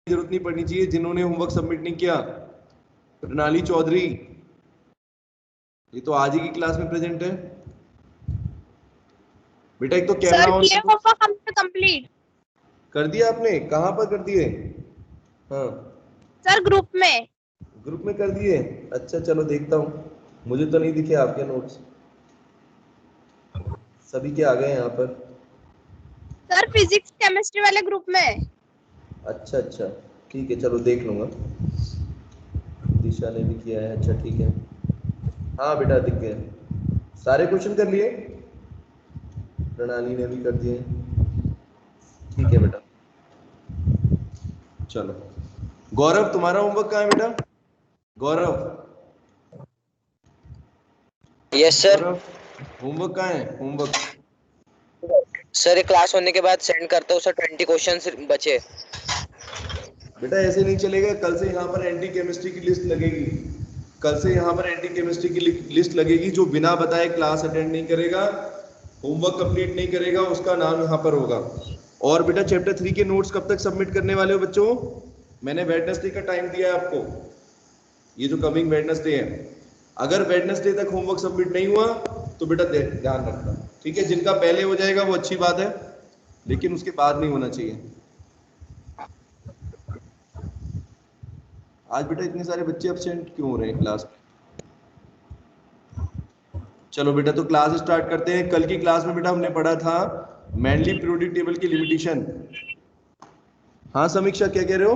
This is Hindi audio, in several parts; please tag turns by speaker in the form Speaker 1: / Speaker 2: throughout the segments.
Speaker 1: जरूरत नहीं पड़नी चाहिए। जिन्होंने होमवर्क सबमिट नहीं किया, प्रणाली चौधरी, ये तो आज ही की क्लास में प्रेजेंट है बेटा। एक तो कैमरा ऑन
Speaker 2: कंप्लीट
Speaker 1: कर दिया आपने? कहाँ पर कर दिए? हाँ
Speaker 2: सर, ग्रुप में
Speaker 1: कर दिए। अच्छा चलो देखता हूँ, मुझे तो नहीं दिखे आपके नोट्स। सभी के आ गए यहाँ पर।
Speaker 2: सर, फिजिक्स केमिस्ट्री वाले ग्रुप में।
Speaker 1: अच्छा ठीक है, चलो देख लूंगा। दिशा ने भी किया है, अच्छा ठीक है। हाँ बेटा दिख गए, सारे क्वेश्चन कर लिए। प्रणाली ने भी कर दिए, ठीक है बेटा। चलो गौरव, तुम्हारा होमवर्क कहाँ है बेटा? गौरव,
Speaker 3: यस सर।
Speaker 1: होमवर्क कहाँ है? होमवर्क
Speaker 3: सर क्लास होने के बाद सेंड करता हूँ सर, 20 क्वेश्चन बचे।
Speaker 1: बेटा ऐसे नहीं चलेगा, कल से यहाँ पर एंटी केमिस्ट्री की लिस्ट लगेगी। कल से यहाँ पर एंटी केमिस्ट्री की लिस्ट लगेगी। जो बिना बताए क्लास अटेंड नहीं करेगा, होमवर्क कंप्लीट नहीं करेगा, उसका नाम यहाँ पर होगा। और बेटा चैप्टर 3 के नोट्स कब तक सबमिट करने वाले हो बच्चों? मैंने वेडनेसडे का टाइम दिया है आपको, ये जो कमिंग वेडनेसडे है। अगर वेडनेसडे तक होमवर्क सबमिट नहीं हुआ तो बेटा ध्यान रखना, ठीक है? जिनका पहले हो जाएगा वो अच्छी बात है, लेकिन उसके बाद नहीं होना चाहिए। आज बेटा इतने सारे बच्चे एब्सेंट क्यों हो रहे हैं क्लास में? चलो बेटा तो क्लास स्टार्ट करते हैं। कल की क्लास में बेटा हमने पढ़ा था मैनली पीरियोडिक टेबल की लिमिटेशन। हाँ समीक्षा, क्या कह रहे हो?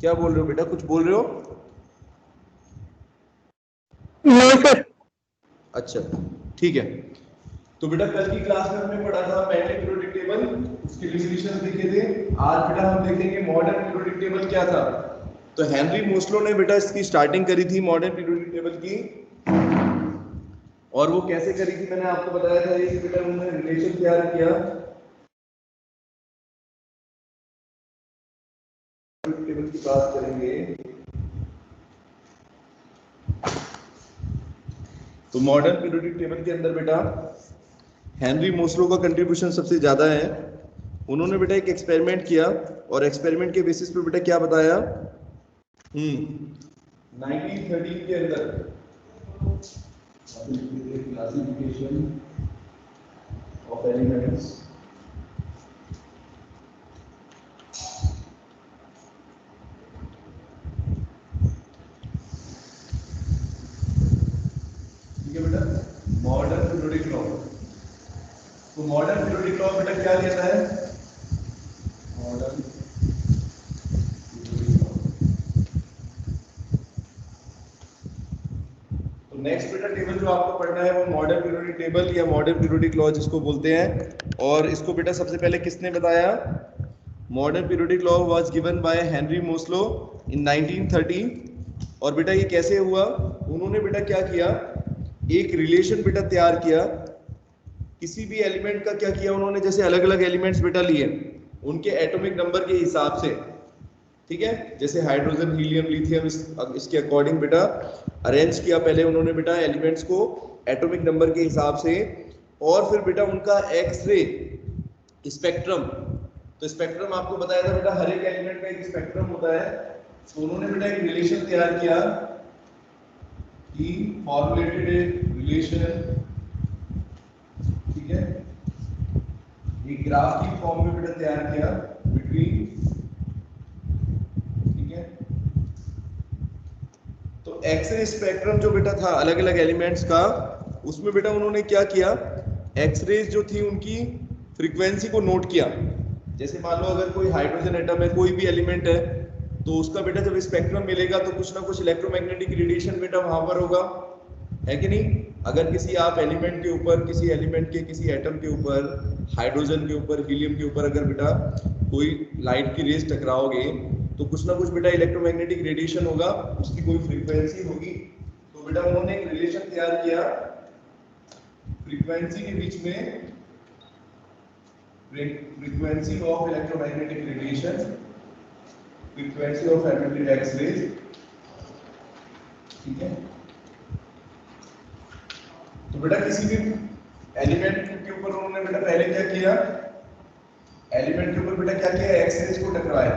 Speaker 1: क्या बोल रहे हो बेटा, कुछ बोल रहे हो?
Speaker 4: नहीं सर।
Speaker 1: अच्छा ठीक है। तो बेटा कल की क्लास में हमने पढ़ा था मैनली पीरियोडिक टेबल, उसके लिमिटेशंस देखे थे। आज बेटा हम देखेंगे मॉडर्न पीरियोडिक टेबल क्या था। तो हेनरी मोस्लो ने बेटा इसकी स्टार्टिंग करी थी मॉडर्न पीरियोडिक टेबल की। और वो कैसे करी थी मैंने आपको बताया था, ये बेटा उन्होंने रिलेशन तैयार किया। टेबल की बात करेंगे तो मॉडर्न पीरियोडिक टेबल के अंदर बेटा हेनरी मोस्लो का कंट्रीब्यूशन सबसे ज्यादा है। उन्होंने बेटा एक एक्सपेरिमेंट किया और एक्सपेरिमेंट के बेसिस पे बेटा क्या बताया, 1913 के अंदर क्लासिफिकेशन ऑफ एलिमेंट्स। ठीक है बेटा, मॉडर्न पीरियोडिक लॉ। तो मॉडर्न पीरियोडिक लॉ बेटा क्या कहता है? Modern periodic law. तो नेक्स्ट बेटा टेबल जो आपको पढ़ना है वो मॉडर्न पीरियोडिक टेबल या मॉडर्न पीरियोडिक लॉ जिसको बोलते हैं। और इसको बेटा सबसे पहले किसने बताया? Modern periodic law was given by Henry Moseley in 1930। और बेटा ये कैसे हुआ? उन्होंने बेटा क्या किया, एक रिलेशन बेटा तैयार किया। किसी भी एलिमेंट का क्या किया उन्होंने, जैसे अलग अलग एलिमेंट्स बेटा लिए उनके एटॉमिक नंबर के हिसाब से, ठीक है? जैसे हाइड्रोजन, हीलियम, लिथियम, इसके अकॉर्डिंग बेटा अरेंज किया पहले उन्होंने बेटा एलिमेंट्स को एटॉमिक नंबर के हिसाब से। और फिर बेटा उनका एक्सरे स्पेक्ट्रम, तो स्पेक्ट्रम आपको बताया था बेटा हर एक एलिमेंट का एक स्पेक्ट्रम होता है। तो उन्होंने बेटा एक रिलेशन तैयार किया कि फॉर्मुलेटेड एक रिलेशन, ठीक है, एक ग्राफ की फॉर्म में बेटा तैयार किया बिटवीन, ठीक है। तो एक्सरे स्पेक्ट्रम जो बेटा था अलग अलग एलिमेंट्स का, उसमें बेटा उन्होंने क्या किया, एक्सरेज जो थी उनकी फ्रीक्वेंसी को नोट किया। जैसे मान लो अगर कोई हाइड्रोजन एटम है, कोई भी एलिमेंट है, तो उसका बेटा जब स्पेक्ट्रम मिलेगा तो कुछ ना कुछ इलेक्ट्रोमैग्नेटिक रेडिएशन बेटा वहां पर होगा, है कि नहीं? अगर किसी आप एलिमेंट के ऊपर, किसी एलिमेंट के किसी एटम के ऊपर, हाइड्रोजन के ऊपर, हीलियम के ऊपर अगर बेटा कोई लाइट की रेस टकराओगे तो कुछ ना कुछ बेटा इलेक्ट्रोमैग्नेटिक रेडिएशन होगा, उसकी कोई फ्रीक्वेंसी होगी। तो बेटा उन्होंने एक रिलेशन तैयार किया फ्रीक्वेंसी के बीच में, frequency of electromagnetic radiation, frequency of emitted X-rays, ठीक है। तो बेटा किसी भी एलिमेंट के ऊपर उन्होंने बेटा पहले क्या किया, एलिमेंट के ऊपर बेटा क्या किया, एक्स रेज को टकराया,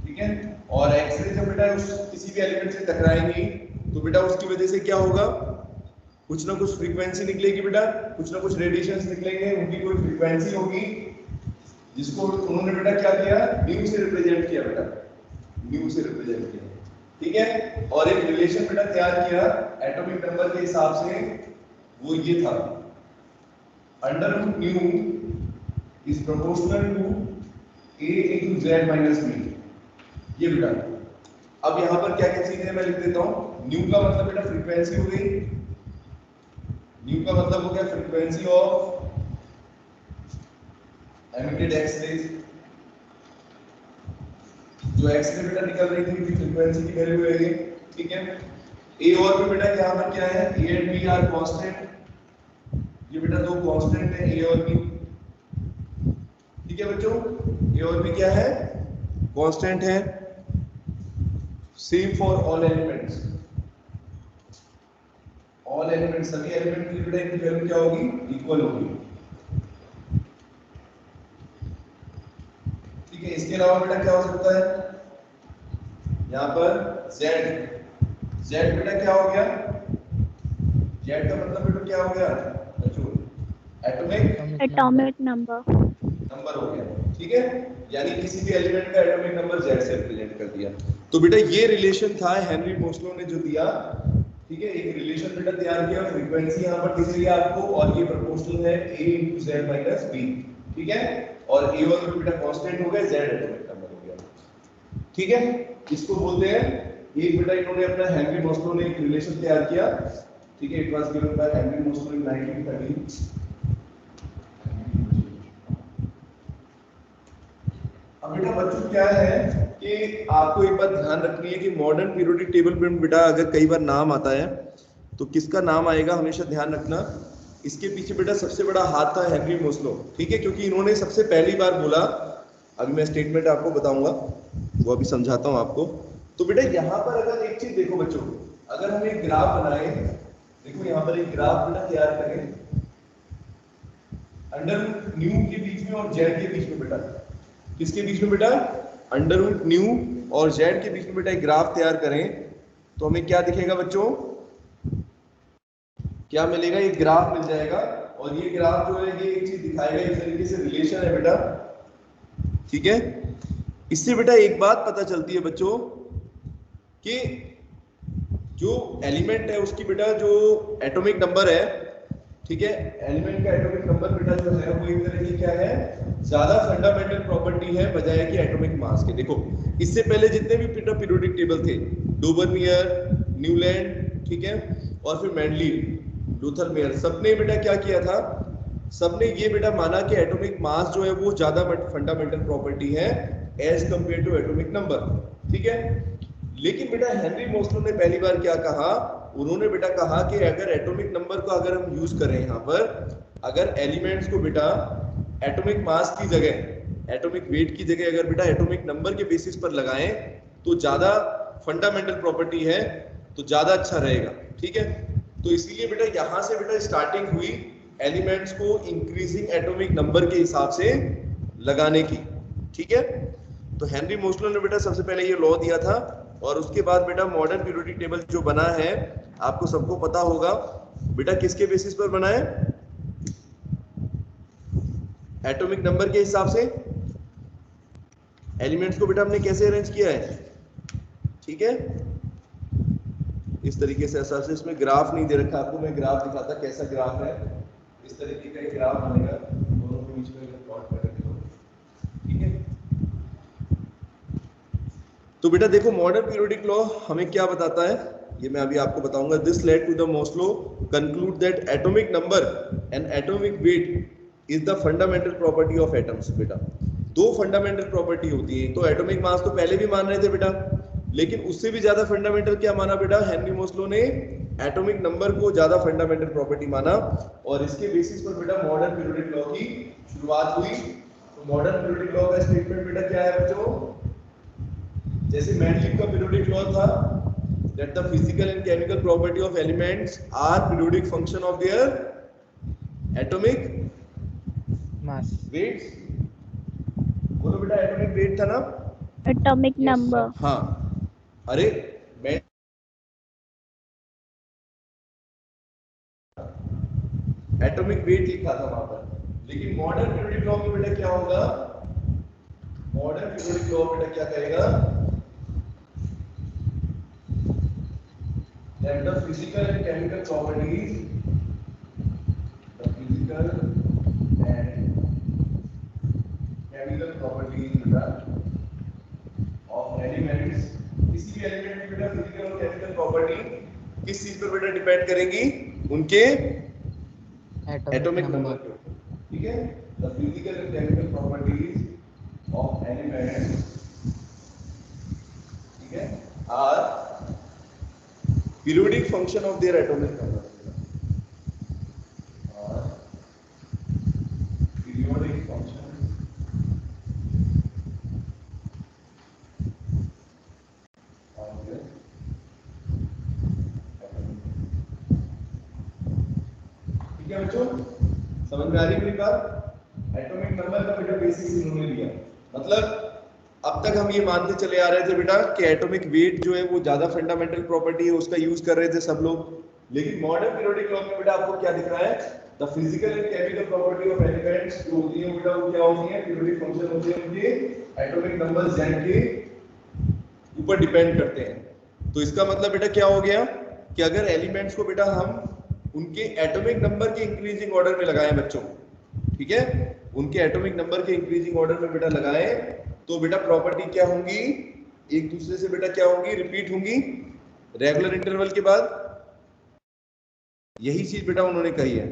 Speaker 1: ठीक है। और एक्स रेज जब बेटा उस किसी भी एलिमेंट से टकराएंगी तो बेटा उसकी वजह से क्या होगा, कुछ ना कुछ फ्रीक्वेंसी निकलेगी बेटा, कुछ ना कुछ रेडिएशंस निकलेंगे, उनकी कोई फ्रीक्वेंसी होगी जिसको उन्होंने बेटा क्या किया, न्यू से रिप्रेजेंट किया बेटा, न्यू से रिप्रेजेंट किया, ठीक है। और एक रिलेशन बेटा तैयार किया एटॉमिक नंबर के हिसाब से, वो ये था, under root nu is proportional to a into z minus b, ये बेटा। अब यहां पर क्या क्या चीजें मैं लिख देता हूं, न्यू का मतलब बेटा फ्रीक्वेंसी हो गई, न्यू का मतलब हो गया frequency of emitted x rays, जो एक्स रे बेटा निकल रही थी उनकी फ्रीक्वेंसी की वैल्यू है ये, ठीक है। ए और बी बेटा यहां पर क्या है, a and b are constant, ये बेटा दो कांस्टेंट है ए और बी, ठीक है बच्चों। ए और बी क्या है, कांस्टेंट है, same for all elements, all elements सभी एलिमेंट के लिए बेटा इनकी वैल्यू क्या होगी, इक्वल होगी, ठीक है। इसके अलावा बेटा क्या हो सकता है, यहाँ पर z, z बेटा क्या हो गया, z का मतलब बेटा क्या हो गया बच्चों, एटॉमिक नंबर हो गया, ठीक है। यानी किसी भी एलिमेंट का एटॉमिक नंबर z से रिप्रेजेंट कर दिया। तो बेटा ये रिलेशन था हेनरी मोस्लो ने जो दिया, ठीक है। एक रिलेशन बेटा तैयार किया, फ्रीक्वेंसी यहाँ पर दिख रही है आपको, और ये प्रोपोर्शनल है a into z minus b, ठीक है। और a और b बेटा कांस्टेंट हो गए, z एटॉमिक नंबर हो गया, ठीक है। इसको बोलते हैं, एक बेटा इन्होंने अपना हेनरी मोस्लो ने एक रिलेशन तैयार किया, ठीक है। It was given by Henry Moseley in 1930। अब बेटा बच्चों क्या है कि आपको एक बात ध्यान रखनी है कि मॉडर्न पीरियोडिक टेबल में बेटा अगर कई बार नाम आता है तो किसका नाम आएगा हमेशा ध्यान रखना। इसके पीछे बेटा सबसे बड़ा हाथ था हेनरी मोस्लो, ठीक है, क्योंकि इन्होंने सबसे पहली बार बोला, अभी मैं स्टेटमेंट आपको बताऊंगा, वो अभी समझाता हूं आपको। तो बेटा यहाँ पर अगर एक चीज देखो बच्चों, अगर हम एक ग्राफ बनाए, देखो यहाँ पर एक ग्राफ बेटा तैयार करें, अंडर रूट न्यू के बीच में और जेड के बीच में बेटा, किसके बीच में बेटा, अंडर रूट न्यू और जेड के बीच में बेटा एक ग्राफ तैयार करें, तो हमें क्या दिखेगा बच्चों, क्या मिलेगा, एक ग्राफ मिल जाएगा। और ये ग्राफ जो है ये एक चीज दिखाएगा, इस तरीके से रिलेशन है बेटा, ठीक है। इससे बेटा एक बात पता चलती है बच्चों कि जो एलिमेंट है उसकी बेटा जो एटॉमिक नंबर है, ठीक है, एलिमेंट का एटॉमिक नंबर बेटा जो है वो एक तरह की क्या है, ज्यादा फंडामेंटल प्रॉपर्टी है बजाय कि एटॉमिक मास के। देखो इससे पहले जितने भी बेटा पीरियोडिक टेबल थे, डोबरमियर, न्यूलैंड, ठीक है, और फिर मेंडलीव, लूथर मेयर, सबने बेटा क्या किया था, सबने ये बेटा माना कि एटॉमिक मास जो है वो ज्यादा फंडामेंटल प्रॉपर्टी है as compare to atomic number, ठीक है। लेकिन बेटा हेनरी मोस्लो ने पहली बार क्या कहा, उन्होंने बेटा कहा कि अगर एटॉमिक नंबर को अगर हम यूज करें यहाँ पर, अगर एलिमेंट्स को बेटा एटॉमिक मास की जगह, एटॉमिक वेट की जगह अगर बेटा एटॉमिक नंबर के बेसिस पर लगाएं तो ज्यादा फंडामेंटल प्रॉपर्टी है, तो ज्यादा अच्छा रहेगा, ठीक है। तो इसीलिए बेटा यहाँ से बेटा स्टार्टिंग हुई एलिमेंट्स को इंक्रीजिंग एटॉमिक नंबर के हिसाब से लगाने की, ठीक है। तो हेनरी मोस्लो ने बेटा सबसे पहले ये लॉ दिया था, और उसके बाद बेटा मॉडर्न पीरियोडिक टेबल जो बना है आपको सबको पता होगा बेटा किसके बेसिस पर बना है, एटॉमिक नंबर के हिसाब से। एलिमेंट्स को बेटा हमने कैसे अरेंज किया है, ठीक है, इस तरीके से। ऐसा से इसमें ग्राफ नहीं दे रखा आपको, मैं ग्राफ दिखाता कैसा ग्राफ है, इस तरीके का एक ग्राफ बनेगा, दोनों के बीच में प्लॉट करके दो, ठीक है। तो बेटा देखो मॉडर्न पीरियोडिक लॉ हमें क्या बताता है, ये मैं अभी आपको बताऊंगा। This led to the Moseley conclude that atomic number and atomic weight is the fundamental property of atoms. बेटा दो फंडामेंटल प्रॉपर्टी होती है, तो एटॉमिक मास तो पहले भी मान रहे थे बेटा, लेकिन उससे भी ज्यादा फंडामेंटल क्या माना बेटा, हेनरी मोस्लो ने एटॉमिक नंबर को ज्यादा फंडामेंटल प्रॉपर्टी माना, और इसके बेसिस पर बेटा मॉडर्न पीरियोडिक लॉ की शुरुआत हुई। तो मॉडर्न पीरियोडिक लॉ का स्टेटमेंट बेटा क्या है बच्चों, जैसे मेंडलीव का पीरियोडिक लॉ था that the physical and chemical property of elements are periodic function of their atomic
Speaker 5: mass
Speaker 1: weights, बोलो बेटा एटॉमिक वेट था ना?
Speaker 2: Atomic number.
Speaker 1: हाँ, अरे मैं एटॉमिक वेट लिखा था वहां पर, लेकिन मॉडर्न पीरियोडिक लॉ में बेटा क्या होगा? मॉडर्न पीरियोडिक लॉ बेटा क्या कहेगा? that the physical and chemical properties, the physical and chemical properties बेटा of elements, किसी भी एलिमेंट की बेटा फिजिकल और केमिकल प्रॉपर्टी किस चीज पर बेटा डिपेंड करेंगी? उनके एटॉमिक नंबर पे, ठीक है? The physical and chemical properties of elements, ठीक है, are periodic function of their atomic number, or periodic function of their atomic, ठीक है बच्चों? समझ में आ रही है मेरी बात? एटॉमिक नंबर का बेटा बेसिक्स इन्होंने लिया, मतलब अब तक हम ये मानते चले आ रहे थे बेटा कि एटॉमिक वेट जो है वो ज्यादा फंडामेंटल प्रॉपर्टी है, उसका यूज कर रहे थे सब लोग, लेकिन मॉडर्न पीरियोडिक लॉ में बेटा आपको क्या दिख रहा है? The physical and chemical property of elements जो होती है बेटा वो क्या होती है? पीरियोडिक फंक्शन होते हैं उनके एटॉमिक नंबर z के ऊपर डिपेंड करते हैं। तो इसका मतलब बेटा क्या हो गया कि अगर एलिमेंट्स को बेटा हम उनके एटॉमिक नंबर के इंक्रीजिंग ऑर्डर में लगाएं बच्चों, ठीक है, उनके एटॉमिक नंबर के इंक्रीजिंग ऑर्डर में बेटा लगाएं, तो बेटा प्रॉपर्टी क्या होंगी? एक दूसरे से बेटा क्या होंगी? रिपीट होंगी रेगुलर इंटरवल के बाद। यही चीज बेटा उन्होंने कही है,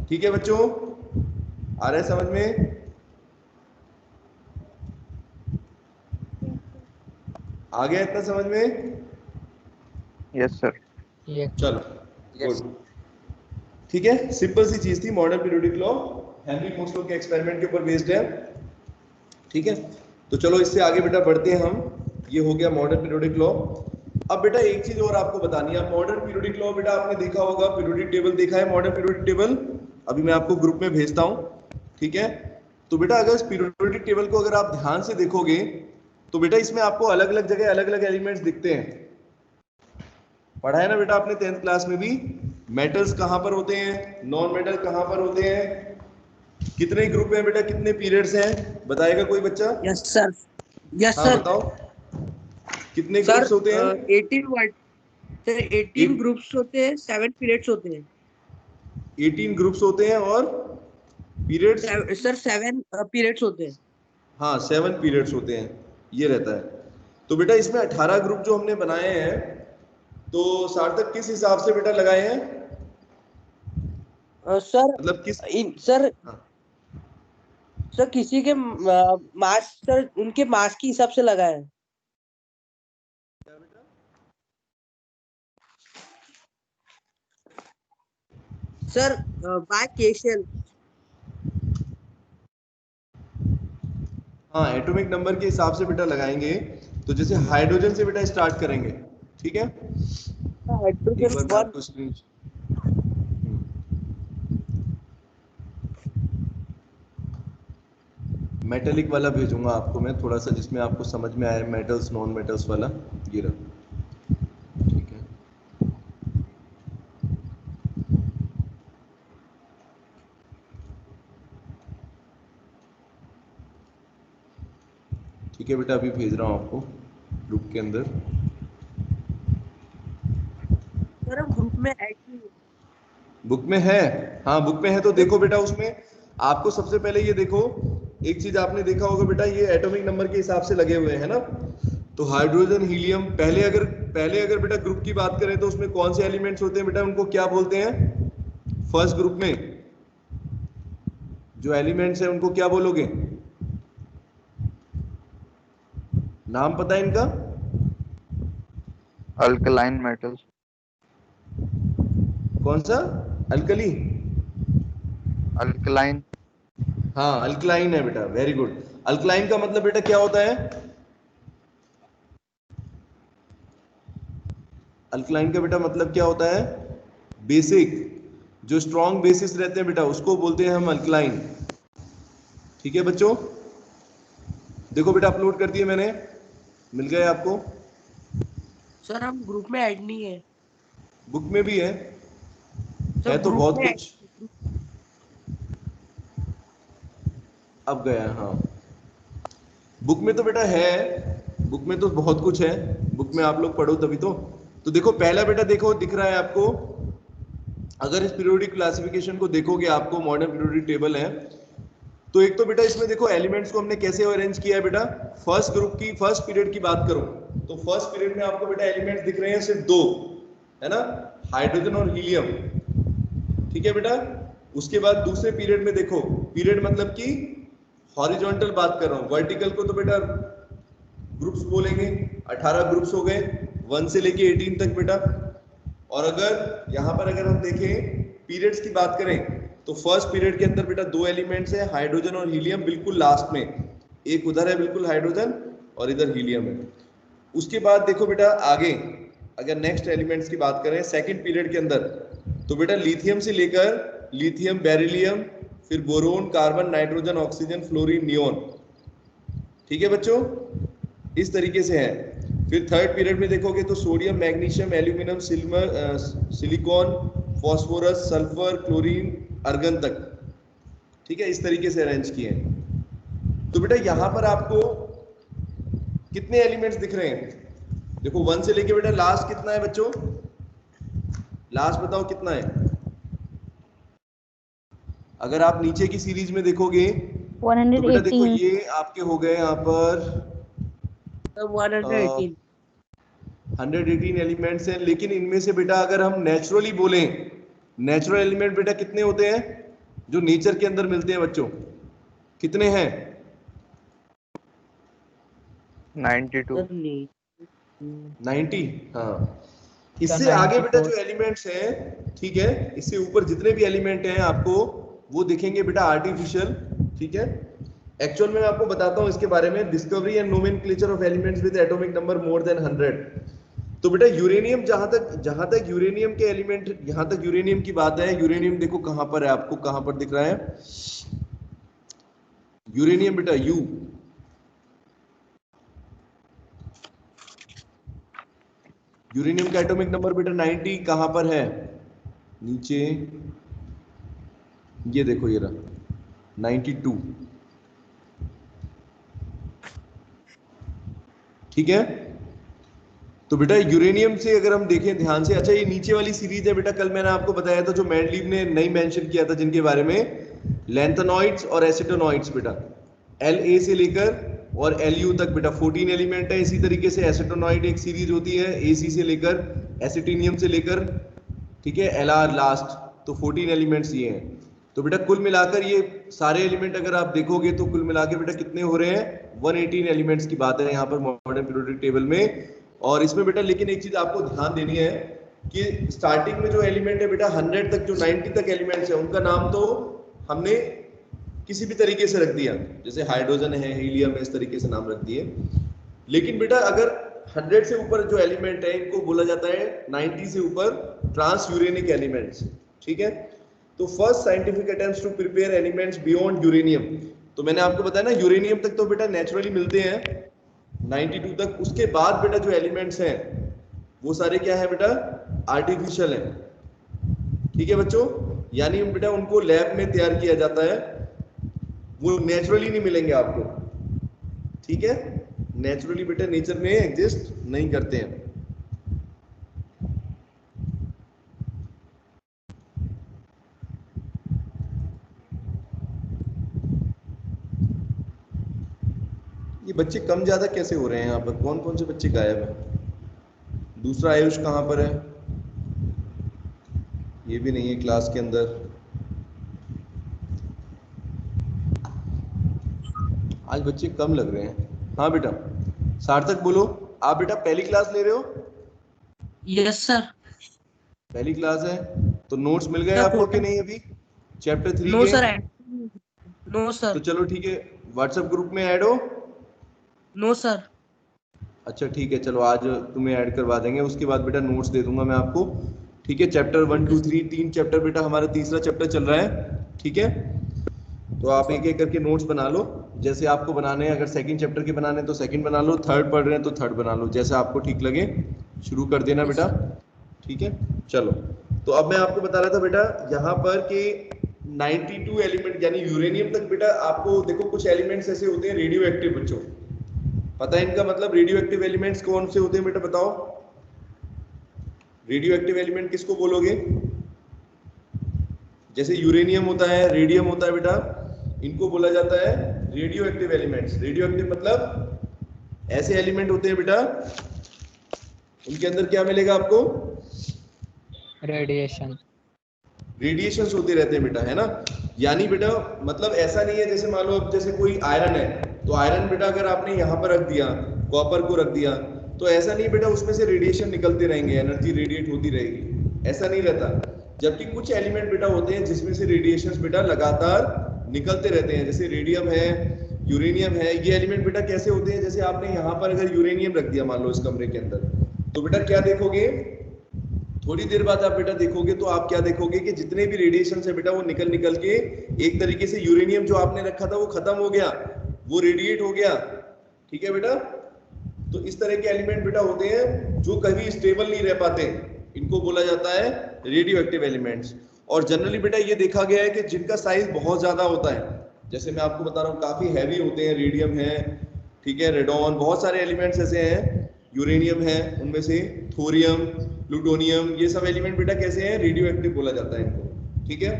Speaker 1: ठीक है बच्चों? आ रहा है समझ में? आ गया इतना समझ में?
Speaker 4: Yes sir.
Speaker 1: चलो गुड, ठीक है, सिंपल सी चीज थी। मॉडर्न पीरियोडिक लॉ हेनरी मोस्लो के एक्सपेरिमेंट के ऊपर बेस्ड है, ठीक है? तो चलो इससे आगे बेटा बढ़ते हैं हम। ये हो गया मॉडर्न पीरियोडिक लॉ। अब बेटा एक चीज और आपको बतानी है। मॉडर्न पीरियोडिक लॉ बेटा आपने देखा होगा, पीरियोडिक टेबल देखा है? मॉडर्न पीरियोडिक टेबल अभी मैं आपको ग्रुप में भेजता हूं, ठीक है? तो बेटा अगर इस पीरियोडिक टेबल को अगर आप ध्यान से देखोगे तो बेटा इसमें आपको अलग अलग जगह अलग अलग एलिमेंट्स दिखते हैं। पढ़ा है ना बेटा आपने 10th क्लास में भी? मेटल्स कहां पर होते हैं, नॉन मेटल कहां पर होते हैं, कितने ग्रुप हैं बेटा, कितने पीरियड्स हैं, बताएगा कोई बच्चा?
Speaker 5: Yes sir. यस
Speaker 1: हाँ
Speaker 5: सर।
Speaker 1: बताओ, कितने
Speaker 5: सर
Speaker 1: ग्रुप्स होते हैं?
Speaker 5: 18 ग्रुप्स होते हैं, 7 पीरियड्स होते हैं
Speaker 1: 18 ग्रुप्स होते हैं और पीरियड्स?
Speaker 5: सर 7 पीरियड्स होते हैं।
Speaker 1: हाँ 7 पीरियड्स होते हैं, ये रहता है। तो बेटा इसमें 18 ग्रुप जो हमने बनाए हैं, तो सार्थक किस हिसाब से बेटा लगाए हैं?
Speaker 5: सर
Speaker 1: मतलब किस?
Speaker 5: सर
Speaker 1: हाँ।
Speaker 5: सर किसी के मास, सर उनके मास के हिसाब से लगाए हैं। सर बाय केशल।
Speaker 1: हाँ एटॉमिक नंबर के हिसाब से बेटा लगाएंगे। तो जैसे हाइड्रोजन से बेटा स्टार्ट करेंगे, ठीक है? एक
Speaker 5: हाइड्रोजन
Speaker 1: बार मैं
Speaker 5: 1।
Speaker 1: आपको स्क्रीन मेटेलिक वाला भेजूंगा आपको मैं थोड़ा सा, जिसमें आपको समझ में आए मेटल्स नॉन मेटल्स वाला, ये रहा, ठीक है? ठीक है बेटा, अभी भेज रहा हूँ आपको ग्रुप के अंदर।
Speaker 5: सर हम ग्रुप में ऐड नहीं है।
Speaker 1: बुक में है? हाँ बुक में है तो देखो बेटा, उसमें आपको सबसे पहले ये देखो, एक चीज आपने देखा होगा बेटा, ये एटॉमिक नंबर के हिसाब से लगे हुए हैं ना। तो हाइड्रोजन, हीलियम, पहले अगर बेटा ग्रुप की बात करें तो उसमें कौन से एलिमेंट्स होते हैं बेटा, उनको क्या बोलते हैं? फर्स्ट ग्रुप में जो एलिमेंट्स हैं उनको क्या बोलोगे? नाम पता है इनका?
Speaker 4: Alkaline metals.
Speaker 1: कौन सा? अल्कली?
Speaker 4: अल्कलाइन।
Speaker 1: हाँ अल्कलाइन है बेटा, वेरी गुड। अल्कलाइन का मतलब बेटा क्या होता है? अल्कलाइन का बेटा मतलब क्या होता है? बेसिक, जो स्ट्रॉन्ग बेसिस रहते हैं बेटा उसको बोलते हैं हम अल्कलाइन, ठीक है बच्चों? देखो बेटा अपलोड कर दिए मैंने, मिल गए आपको?
Speaker 5: सर हम ग्रुप में ऐड नहीं है।
Speaker 1: बुक में भी है
Speaker 5: सर
Speaker 1: तो
Speaker 5: ग्रुप
Speaker 1: बहुत
Speaker 5: में
Speaker 1: कुछ अब गया है। हाँ बुक में तो बेटा है, बुक में तो बहुत कुछ है, बुक में आप लोग पढ़ो तभी तो देखो पहला बेटा देखो दिख रहा है आपको, अगर इस पीरियोडिक क्लासिफिकेशन को देखोगे आपको मॉडर्न पीरियोडिक टेबल है, तो एक तो बेटा इसमें देखो एलिमेंट्स को हमने कैसे अरेंज किया है बेटा। फर्स्ट ग्रुप की फर्स्ट पीरियड की बात करूं तो फर्स्ट पीरियड में आपको बेटा एलिमेंट्स दिख रहे हैं सिर्फ दो, है ना, हाइड्रोजन और हीलियम, ठीक है बेटा। उसके बाद दूसरे पीरियड में देखो, पीरियड मतलब कि हॉरिजॉन्टल बात कर रहा हूं, वर्टिकल को तो बेटा ग्रुप्स बोलेंगे, 18 ग्रुप्स हो गए 1 से लेके 18 तक बेटा। और अगर यहां पर अगर हम देखें पीरियड्स की बात करें तो फर्स्ट पीरियड के अंदर बेटा दो एलिमेंट्स है, हाइड्रोजन और हीलियम, बिल्कुल लास्ट में एक उधर है बिल्कुल हाइड्रोजन और इधर हीलियम है। उसके बाद देखो बेटा आगे अगर नेक्स्ट एलिमेंट्स की बात करें सेकंड पीरियड के अंदर तो बेटा लिथियम से लेकर लिथियम, बेरिलियम, फिर boron, carbon, nitrogen, oxygen, fluorine, neon, ठीक है बच्चों, इस तरीके से है। फिर थर्ड पीरियड में देखोगे तो sodium, magnesium, aluminium, silver, silicon, phosphorus, sulphur, chlorine, organ तक, ठीक है, इस तरीके से अरेंज किए हैं। तो बेटा यहां पर आपको कितने एलिमेंट्स दिख रहे हैं? देखो 1 से लेके बेटा लास्ट कितना है बच्चों, लास्ट बताओ कितना है? अगर आप नीचे की सीरीज में देखोगे तो बेटा देखो
Speaker 2: 118।
Speaker 1: ये आपके हो गए यहाँ पर
Speaker 5: 118।
Speaker 1: 118 एलिमेंट्स हैं, लेकिन इनमें से बेटा अगर हम नेचुरली बोलें, नेचुरल एलिमेंट बेटा कितने होते हैं जो नेचर के अंदर मिलते हैं बच्चों, कितने हैं?
Speaker 4: 92।
Speaker 5: सर नहीं
Speaker 1: 90। हाँ इससे
Speaker 5: सर
Speaker 1: आगे बेटा
Speaker 5: 94।
Speaker 1: जो एलिमेंट्स हैं, ठीक है, इससे ऊपर जितने भी एलिमेंट हैं आपको वो दिखेंगे बेटा आर्टिफिशियल, ठीक है। एक्चुअल में मैं आपको बताता हूं इसके बारे में, discovery and nomenclature of elements with atomic number more than 100। तो बेटा यूरेनियम, जहां तक यूरेनियम के एलिमेंट, यहां तक यूरेनियम की बात है, यूरेनियम देखो कहां पर है, आपको कहां पर दिख रहा है यूरेनियम बेटा, यू, यूरेनियम का एटॉमिक नंबर बेटा 90 कहां पर है, नीचे, ये देखो ये रहा 92, ठीक है। तो बेटा यूरेनियम से अगर हम देखें ध्यान से, अच्छा ये नीचे वाली सीरीज है बेटा, कल मैंने आपको बताया था जो मैंडलीव ने नहीं मेंशन किया था जिनके बारे में, लैंथेनॉइड्स और एसिटोनॉइड्स बेटा, La से लेकर और Lu तक बेटा 14 एलिमेंट है। इसी तरीके से एसिटोनॉइड एक सीरीज होती है Ac से लेकर, एसिटिनियम से लेकर, ठीक है, Lr लास्ट, तो 14 एलिमेंट्स ये हैं। तो बेटा कुल मिलाकर ये सारे एलिमेंट अगर आप देखोगे तो कुल मिलाकर बेटा कितने हो रहे हैं, 118 एलिमेंट्स की बात है यहाँ पर मॉडर्न पीरियोडिक टेबल में। और इसमें बेटा लेकिन एक चीज आपको ध्यान देनी है कि स्टार्टिंग में जो एलिमेंट है बेटा 100 तक, जो 90 तक एलिमेंट्स है उनका नाम तो हमने किसी भी तरीके से रख दिया, जैसे हाइड्रोजन है, हीलियम है, इस तरीके से नाम रख दिए। लेकिन बेटा अगर 100 से ऊपर जो एलिमेंट है इनको बोला जाता है 90 से ऊपर ट्रांस यूरेनिक एलिमेंट्स, ठीक है। तो first scientific attempts to prepare elements beyond uranium, तो मैंने आपको बताया ना यूरेनियम तक तो बेटा नेचुरली मिलते हैं 92 तक, उसके बाद बेटा जो एलिमेंट्स हैं वो सारे क्या है बेटा, आर्टिफिशियल हैं, ठीक है बच्चों। यानी बेटा उनको लैब में तैयार किया जाता है, वो नेचुरली नहीं मिलेंगे आपको, ठीक है, नेचुरली बेटा नेचर में एग्जिस्ट नहीं करते हैं। ये बच्चे कम ज्यादा कैसे हो रहे हैं यहाँ पर, कौन कौन से बच्चे गायब हैं? दूसरा आयुष कहाँ पर है, ये भी नहीं है क्लास के अंदर। आज बच्चे कम लग रहे हैं। हाँ बेटा सार्थक बोलो, आप बेटा पहली क्लास ले रहे हो?
Speaker 5: Yes sir.
Speaker 1: पहली क्लास है तो नोट्स मिल गए
Speaker 5: सर,
Speaker 1: आपको कि
Speaker 5: फोटो-
Speaker 1: नहीं अभी चैप्टर 3
Speaker 5: नो
Speaker 1: के?
Speaker 5: सर, नो
Speaker 1: तो
Speaker 5: सर,
Speaker 1: चलो ठीक है, व्हाट्सएप ग्रुप में ऐड हो।
Speaker 5: No sir.
Speaker 1: अच्छा ठीक है, चलो आज तुम्हें ऐड करवा देंगे, उसके बाद बेटा नोट्स दे दूंगा मैं आपको, ठीक है। चैप्टर 1 2 3 3 चैप्टर बेटा, हमारा तीसरा चैप्टर चल रहा है, ठीक है। तो आप एक एक करके नोट्स बना लो, जैसे आपको बनाने हैं, अगर सेकंड चैप्टर के बनाने हैं तो सेकंड बना लो, थर्ड पढ़ रहे हैं तो थर्ड बना लो, जैसे आपको ठीक लगे शुरू कर देना बेटा। ठीक है, चलो। तो अब मैं आपको बता रहा था बेटा यहाँ पर कि 92 एलिमेंट यानी यूरेनियम तक बेटा आपको देखो कुछ एलिमेंट्स ऐसे होते हैं रेडियो एक्टिव, बच्चों पता है इनका मतलब? रेडियो एक्टिव एलिमेंट्स कौन से होते हैं बेटा बताओ? रेडियो एक्टिव एलिमेंट किसको बोलोगे? जैसे यूरेनियम होता है, रेडियम होता है बेटा, इनको बोला जाता है radio active elements. Radio active मतलब ऐसे एलिमेंट होते हैं बेटा उनके अंदर क्या मिलेगा आपको?
Speaker 6: रेडिएशन।
Speaker 1: रेडिएशंस होते रहते हैं बेटा, है ना। यानी बेटा मतलब ऐसा नहीं है जैसे मान लो अब जैसे कोई आयरन है तो आयरन बेटा अगर आपने यहाँ पर रख दिया, कॉपर को रख दिया, तो ऐसा नहीं बेटा उसमें से रेडिएशन निकलते रहेंगे, एनर्जी रेडिएट होती रहेगी, ऐसा नहीं रहता। जबकि कुछ एलिमेंट बेटा होते हैं जिसमें से रेडिएशंस बेटा लगातार निकलते रहते हैं, जैसे रेडियम है, यूरेनियम है। ये एलिमेंट बेटा कैसे होते हैं? जैसे आपने यहाँ पर अगर यूरेनियम रख दिया मान लो इस कमरे के अंदर, तो बेटा क्या देखोगे? थोड़ी देर बाद आप बेटा देखोगे तो आप क्या देखोगे कि जितने भी रेडिएशन है बेटा वो निकल निकल के एक तरीके से यूरेनियम जो आपने रखा था वो खत्म हो गया, वो रेडिएट हो गया। ठीक है बेटा, तो इस तरह के एलिमेंट बेटा होते हैं जो कभी स्टेबल नहीं रह पाते, इनको बोला जाता है रेडियो एक्टिव एलिमेंट्स। और जनरली बेटा ये देखा गया है कि जिनका साइज बहुत ज्यादा होता है, जैसे मैं आपको बता रहा हूँ काफी हैवी होते हैं, रेडियम है, ठीक है, रेडॉन, बहुत सारे एलिमेंट्स ऐसे हैं, यूरेनियम है उनमें से, थोरियम, प्लूटोनियम, ये सब एलिमेंट बेटा कैसे हैं? रेडियो एक्टिव बोला जाता है इनको। ठीक है,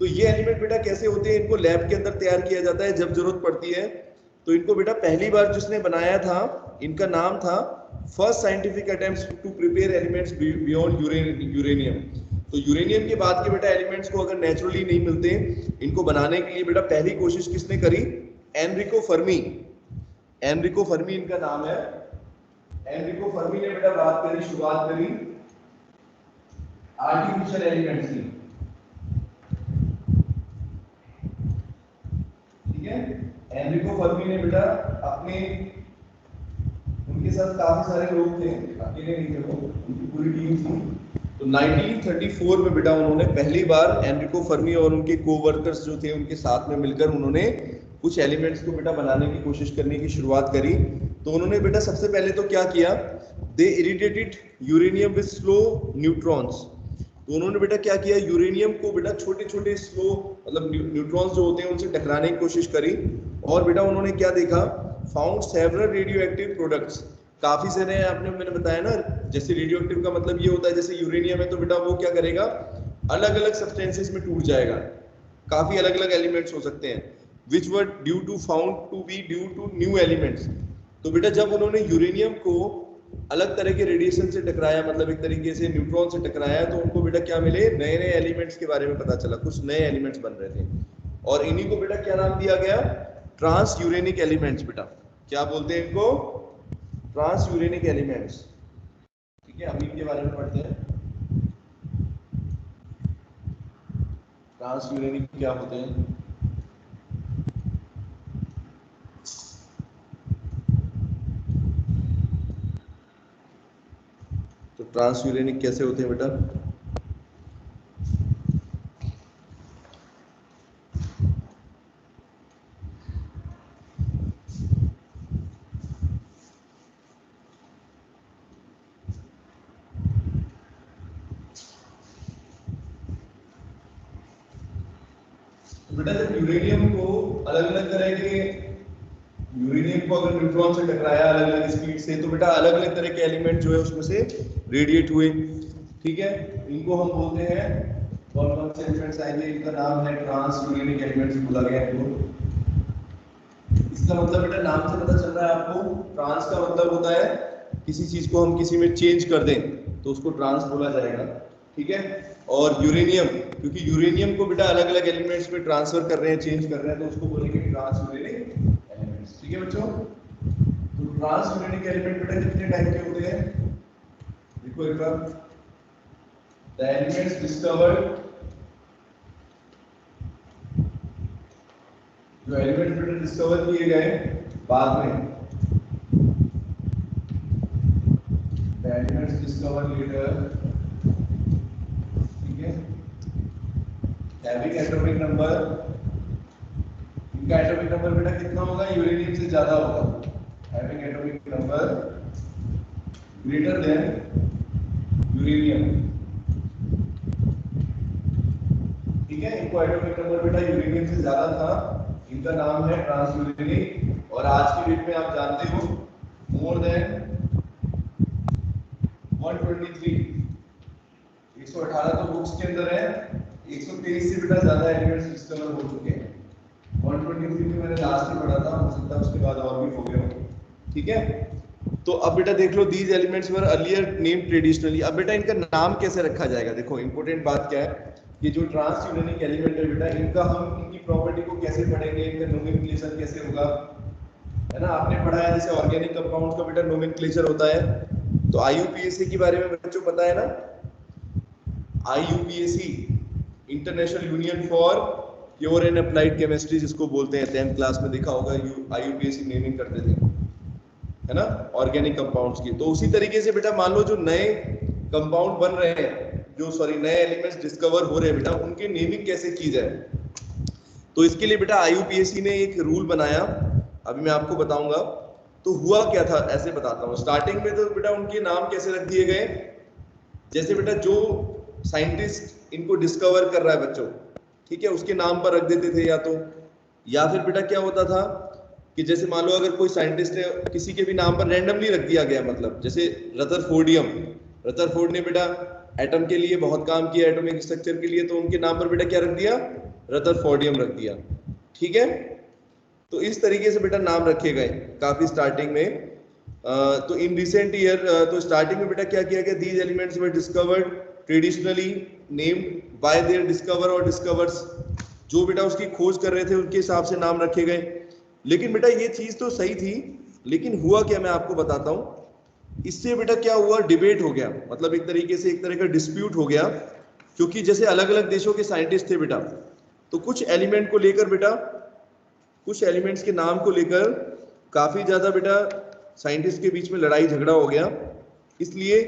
Speaker 1: तो ये एलिमेंट बेटा कैसे होते हैं? इनको लैब के अंदर तैयार किया जाता है जब जरूरत पड़ती है। तो इनको बेटा पहली बार जिसने बनाया था इनका नाम था first scientific attempt to prepare elements beyond uranium. तो यूरेनियम के बाद के बेटा एलिमेंट्स को अगर नेचुरली नहीं मिलते, इनको बनाने के लिए बेटा पहली कोशिश किसने करी? Enrico Fermi. एनरिको फर्मी इनका नाम है। एनरिको फर्मी ने बेटा बात करी, शुरुआत करी आर्टिफिशियल एलिमेंट्स की। ठीक है, एनरिको फर्मी ने बेटा अपने, उनके साथ काफी सारे लोग थे, अकेले नहीं थे वो, उनकी पूरी टीम थी। तो 1934 में बेटा उन्होंने पहली बार एनरिको फर्मी और उनके कोवर्कर्स जो थे उनके साथ में मिलकर उन्होंने कुछ एलिमेंट्स को बेटा बनाने की कोशिश करने की शुरुआत करी। तो उन्होंने बेटा सबसे पहले तो क्या किया? They irradiated uranium with slow neutrons. तो उन्होंने बेटा क्या किया? यूरेनियम को बेटा छोटे छोटे स्लो मतलब न्यूट्रॉन्स जो होते हैं उनसे टकराने की कोशिश करी। और बेटा उन्होंने क्या देखा? Found several radio active products. काफी सारे हैं, आपने मैंने बताया ना, जैसे रेडियो एक्टिव का मतलब ये होता है जैसे यूरेनियम है तो बेटा वो क्या करेगा? अलग अलग सब्सटेंसेस में टूट जाएगा, काफी अलग अलग एलिमेंट्स हो सकते हैं, which were due to found to be due to new elements। तो बेटा जब उन्होंने यूरेनियम को अलग तरह के रेडिएशन से टकराया, मतलब एक तरीके से न्यूट्रॉन से टकराया, तो उनको बेटा क्या मिले? नए नए एलिमेंट्स के बारे में पता चला, कुछ नए एलिमेंट्स बन रहे थे। और इन्हीं को बेटा क्या नाम दिया गया? Transuranic elements. बेटा क्या बोलते हैं इनको? Transuranic elements. ठीक है, हम इनके बारे में पढ़ते हैं। ट्रांस यूरेनिक क्या होते हैं? तो ट्रांस यूरेनिक कैसे होते हैं बेटा? बेटा जब यूरेनियम को अलग अलग तरह के, यूरेनियम को अगर न्यूट्रॉन से टकराया अलग अलग स्पीड से, तो बेटा अलग अलग तरह के एलिमेंट जो है उसमें से रेडिएट हुए। ठीक है, इनको हम बोलते हैं, कौन कौन से एलिमेंट्स आएंगे? इनका नाम है ट्रांस यूरेनिक एलिमेंट्स बोला गया है इनको। इसका मतलब बेटा नाम से पता चल रहा है आपको, ट्रांस का मतलब होता है किसी चीज को हम किसी में चेंज कर दें तो उसको ट्रांस बोला जाएगा। ठीक है, और यूरेनियम, क्योंकि यूरेनियम को बेटा अलग अलग एलिमेंट्स में ट्रांसफर कर रहे हैं, चेंज कर रहे हैं, तो उसको बोलेंगे ट्रांस यूरेनिक एलिमेंट्स। ठीक है बच्चों, तो ट्रांस यूरेनिक एलिमेंट बेटा कितने टाइप के होते हैं? देखो एक बार, द एलिमेंट्स डिस्कवर्ड, जो एलिमेंट्स बेटा डिस्कवर किए गए बाद में, the elements discover later, having atomic number इनका एटॉमिक नंबर बेटा कितना होगा, यूरेनियम से ज्यादा होगा, having atomic number greater than uranium. ठीक है, इनको एटॉमिक नंबर बेटा यूरेनियम से ज्यादा था, इनका नाम है ट्रांसयूरेनिक। और आज की डेट में आप जानते हो मोर देन 123, 118 तो बुक्स के अंदर है, 123 से बेटा ज्यादा एलिमेंट्स डिस्कवर हो चुके हैं। 123 में मैंने लास्ट में पढ़ा था, हो सकता है उसके बाद और भी हो गए हो। ठीक है, तो अब बेटा देख लो, these elements were earlier name traditionally. अब बेटा इनका नाम कैसे रखा जाएगा, देखो इंपॉर्टेंट बात क्या है, ये जो ट्रांसयूरेनिक एलिमेंट है बेटा, इनका हम इनकी प्रॉपर्टी को कैसे पढ़ेंगे, इनका नोमेनक्लेचर कैसे होगा, है ना। आपने पढ़ा है जैसे ऑर्गेनिक कंपाउंड्स का बेटा नोमेनक्लेचर होता है, तो आईयूपीएसी के बारे में बच्चों पता है ना, IUPAC international union for pure and applied chemistry जिसको बोलते हैं, 10th क्लास में देखा होगा, आईयूपीएसी नेमिंग करते थे, है ना, ऑर्गेनिक कंपाउंड्स की। तो उसी तरीके से बेटा मान लो जो नए कंपाउंड बन रहे हैं, जो सॉरी नए एलिमेंट्स डिस्कवर हो रहे हैं बेटा, उनकी नेमिंग कैसे की जाए, तो इसके लिए बेटा आईयूपीएसी ने एक रूल बनाया, अभी मैं आपको बताऊंगा। तो हुआ क्या था, ऐसे बताता हूँ। स्टार्टिंग में तो बेटा उनके नाम कैसे रख दिए गए, जैसे बेटा जो साइंटिस्ट इनको डिस्कवर कर रहा है बच्चों, ठीक है, उसके नाम पर रख देते थे, या फिर बेटा क्या होता था कि जैसे मान लो अगर कोई साइंटिस्ट है, किसी के भी नाम पर रैंडमली रख दिया गया, मतलब जैसे रदरफोर्ड ने बेटा एटम के लिए बहुत काम किया, एटॉमिक स्ट्रक्चर के लिए, तो उनके नाम पर बेटा क्या रख दिया, रदरफोर्डियम रख दिया। ठीक है, तो इस तरीके से बेटा नाम रखे गए काफी स्टार्टिंग में। तो इन रिसेंट ईयर, तो स्टार्टिंग में बेटा क्या किया गया, these elements were discovered traditionally named by there discover और डिस्कवर्स, जो बेटा उसकी खोज कर रहे थे उनके हिसाब से नाम रखे गए। लेकिन बेटा ये चीज तो सही थी, लेकिन हुआ क्या मैं आपको बताता हूँ। इससे बेटा क्या हुआ, डिबेट हो गया, मतलब एक तरीके से एक तरह का डिस्प्यूट हो गया, क्योंकि जैसे अलग अलग देशों के साइंटिस्ट थे बेटा, तो कुछ एलिमेंट को लेकर बेटा, कुछ एलिमेंट्स के नाम को लेकर काफी ज्यादा बेटा साइंटिस्ट के बीच में लड़ाई झगड़ा हो गया, इसलिए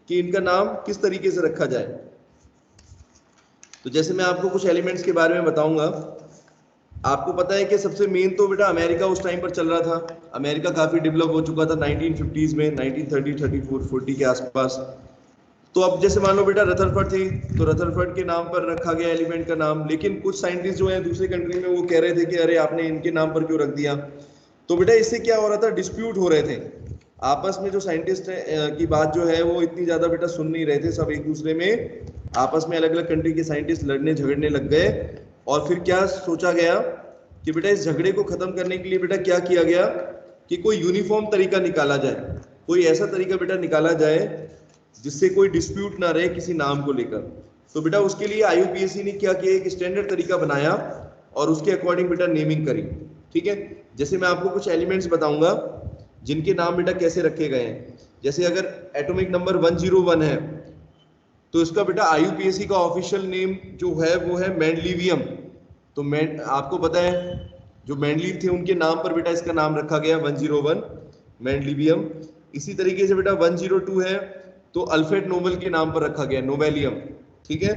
Speaker 1: कि इनका नाम किस तरीके से रखा जाए। तो जैसे मैं आपको कुछ एलिमेंट्स के बारे में बताऊंगा। आपको पता है कि सबसे मेन तो बेटा अमेरिका उस टाइम पर चल रहा था, अमेरिका काफी डेवलप हो चुका था 1950s में, 1930, 34, 40 के आसपास। तो अब जैसे मान लो बेटा रदरफोर्ड थी, तो रदरफोर्ड के नाम पर रखा गया एलिमेंट का नाम, लेकिन कुछ साइंटिस्ट जो है दूसरे कंट्री में, वो कह रहे थे कि अरे आपने इनके नाम पर क्यों रख दिया। तो बेटा इससे क्या हो रहा था, डिस्प्यूट हो रहे थे आपस में, जो साइंटिस्ट की बात जो है वो इतनी ज्यादा बेटा सुन नहीं रहे थे, सब एक दूसरे में आपस में अलग अलग कंट्री के साइंटिस्ट लड़ने झगड़ने लग गए। और फिर क्या सोचा गया कि बेटा इस झगड़े को खत्म करने के लिए बेटा क्या किया गया कि कोई यूनिफॉर्म तरीका निकाला जाए, कोई ऐसा तरीका बेटा निकाला जाए जिससे कोई डिस्प्यूट ना रहे किसी नाम को लेकर। तो बेटा उसके लिए आईयूपीएसी ने क्या किया, एक स्टैंडर्ड तरीका बनाया और उसके अकॉर्डिंग बेटा नेमिंग करी। ठीक है, जैसे मैं आपको कुछ एलिमेंट्स बताऊंगा जिनके नाम बेटा कैसे रखे गए हैं। जैसे अगर एटॉमिक नंबर 101 है, तो इसका बेटा आईयूपीएसी का ऑफिशियल नेम जो है वो है मेंडलीवियम। तो आपको पता है जो मेंडलीव थे उनके नाम पर बेटा इसका नाम रखा गया 101 मेंडलीवियम। इसी तरीके से बेटा 102 है तो अल्फ्रेड नोबेल के नाम पर रखा गया नोबेलियम। ठीक है,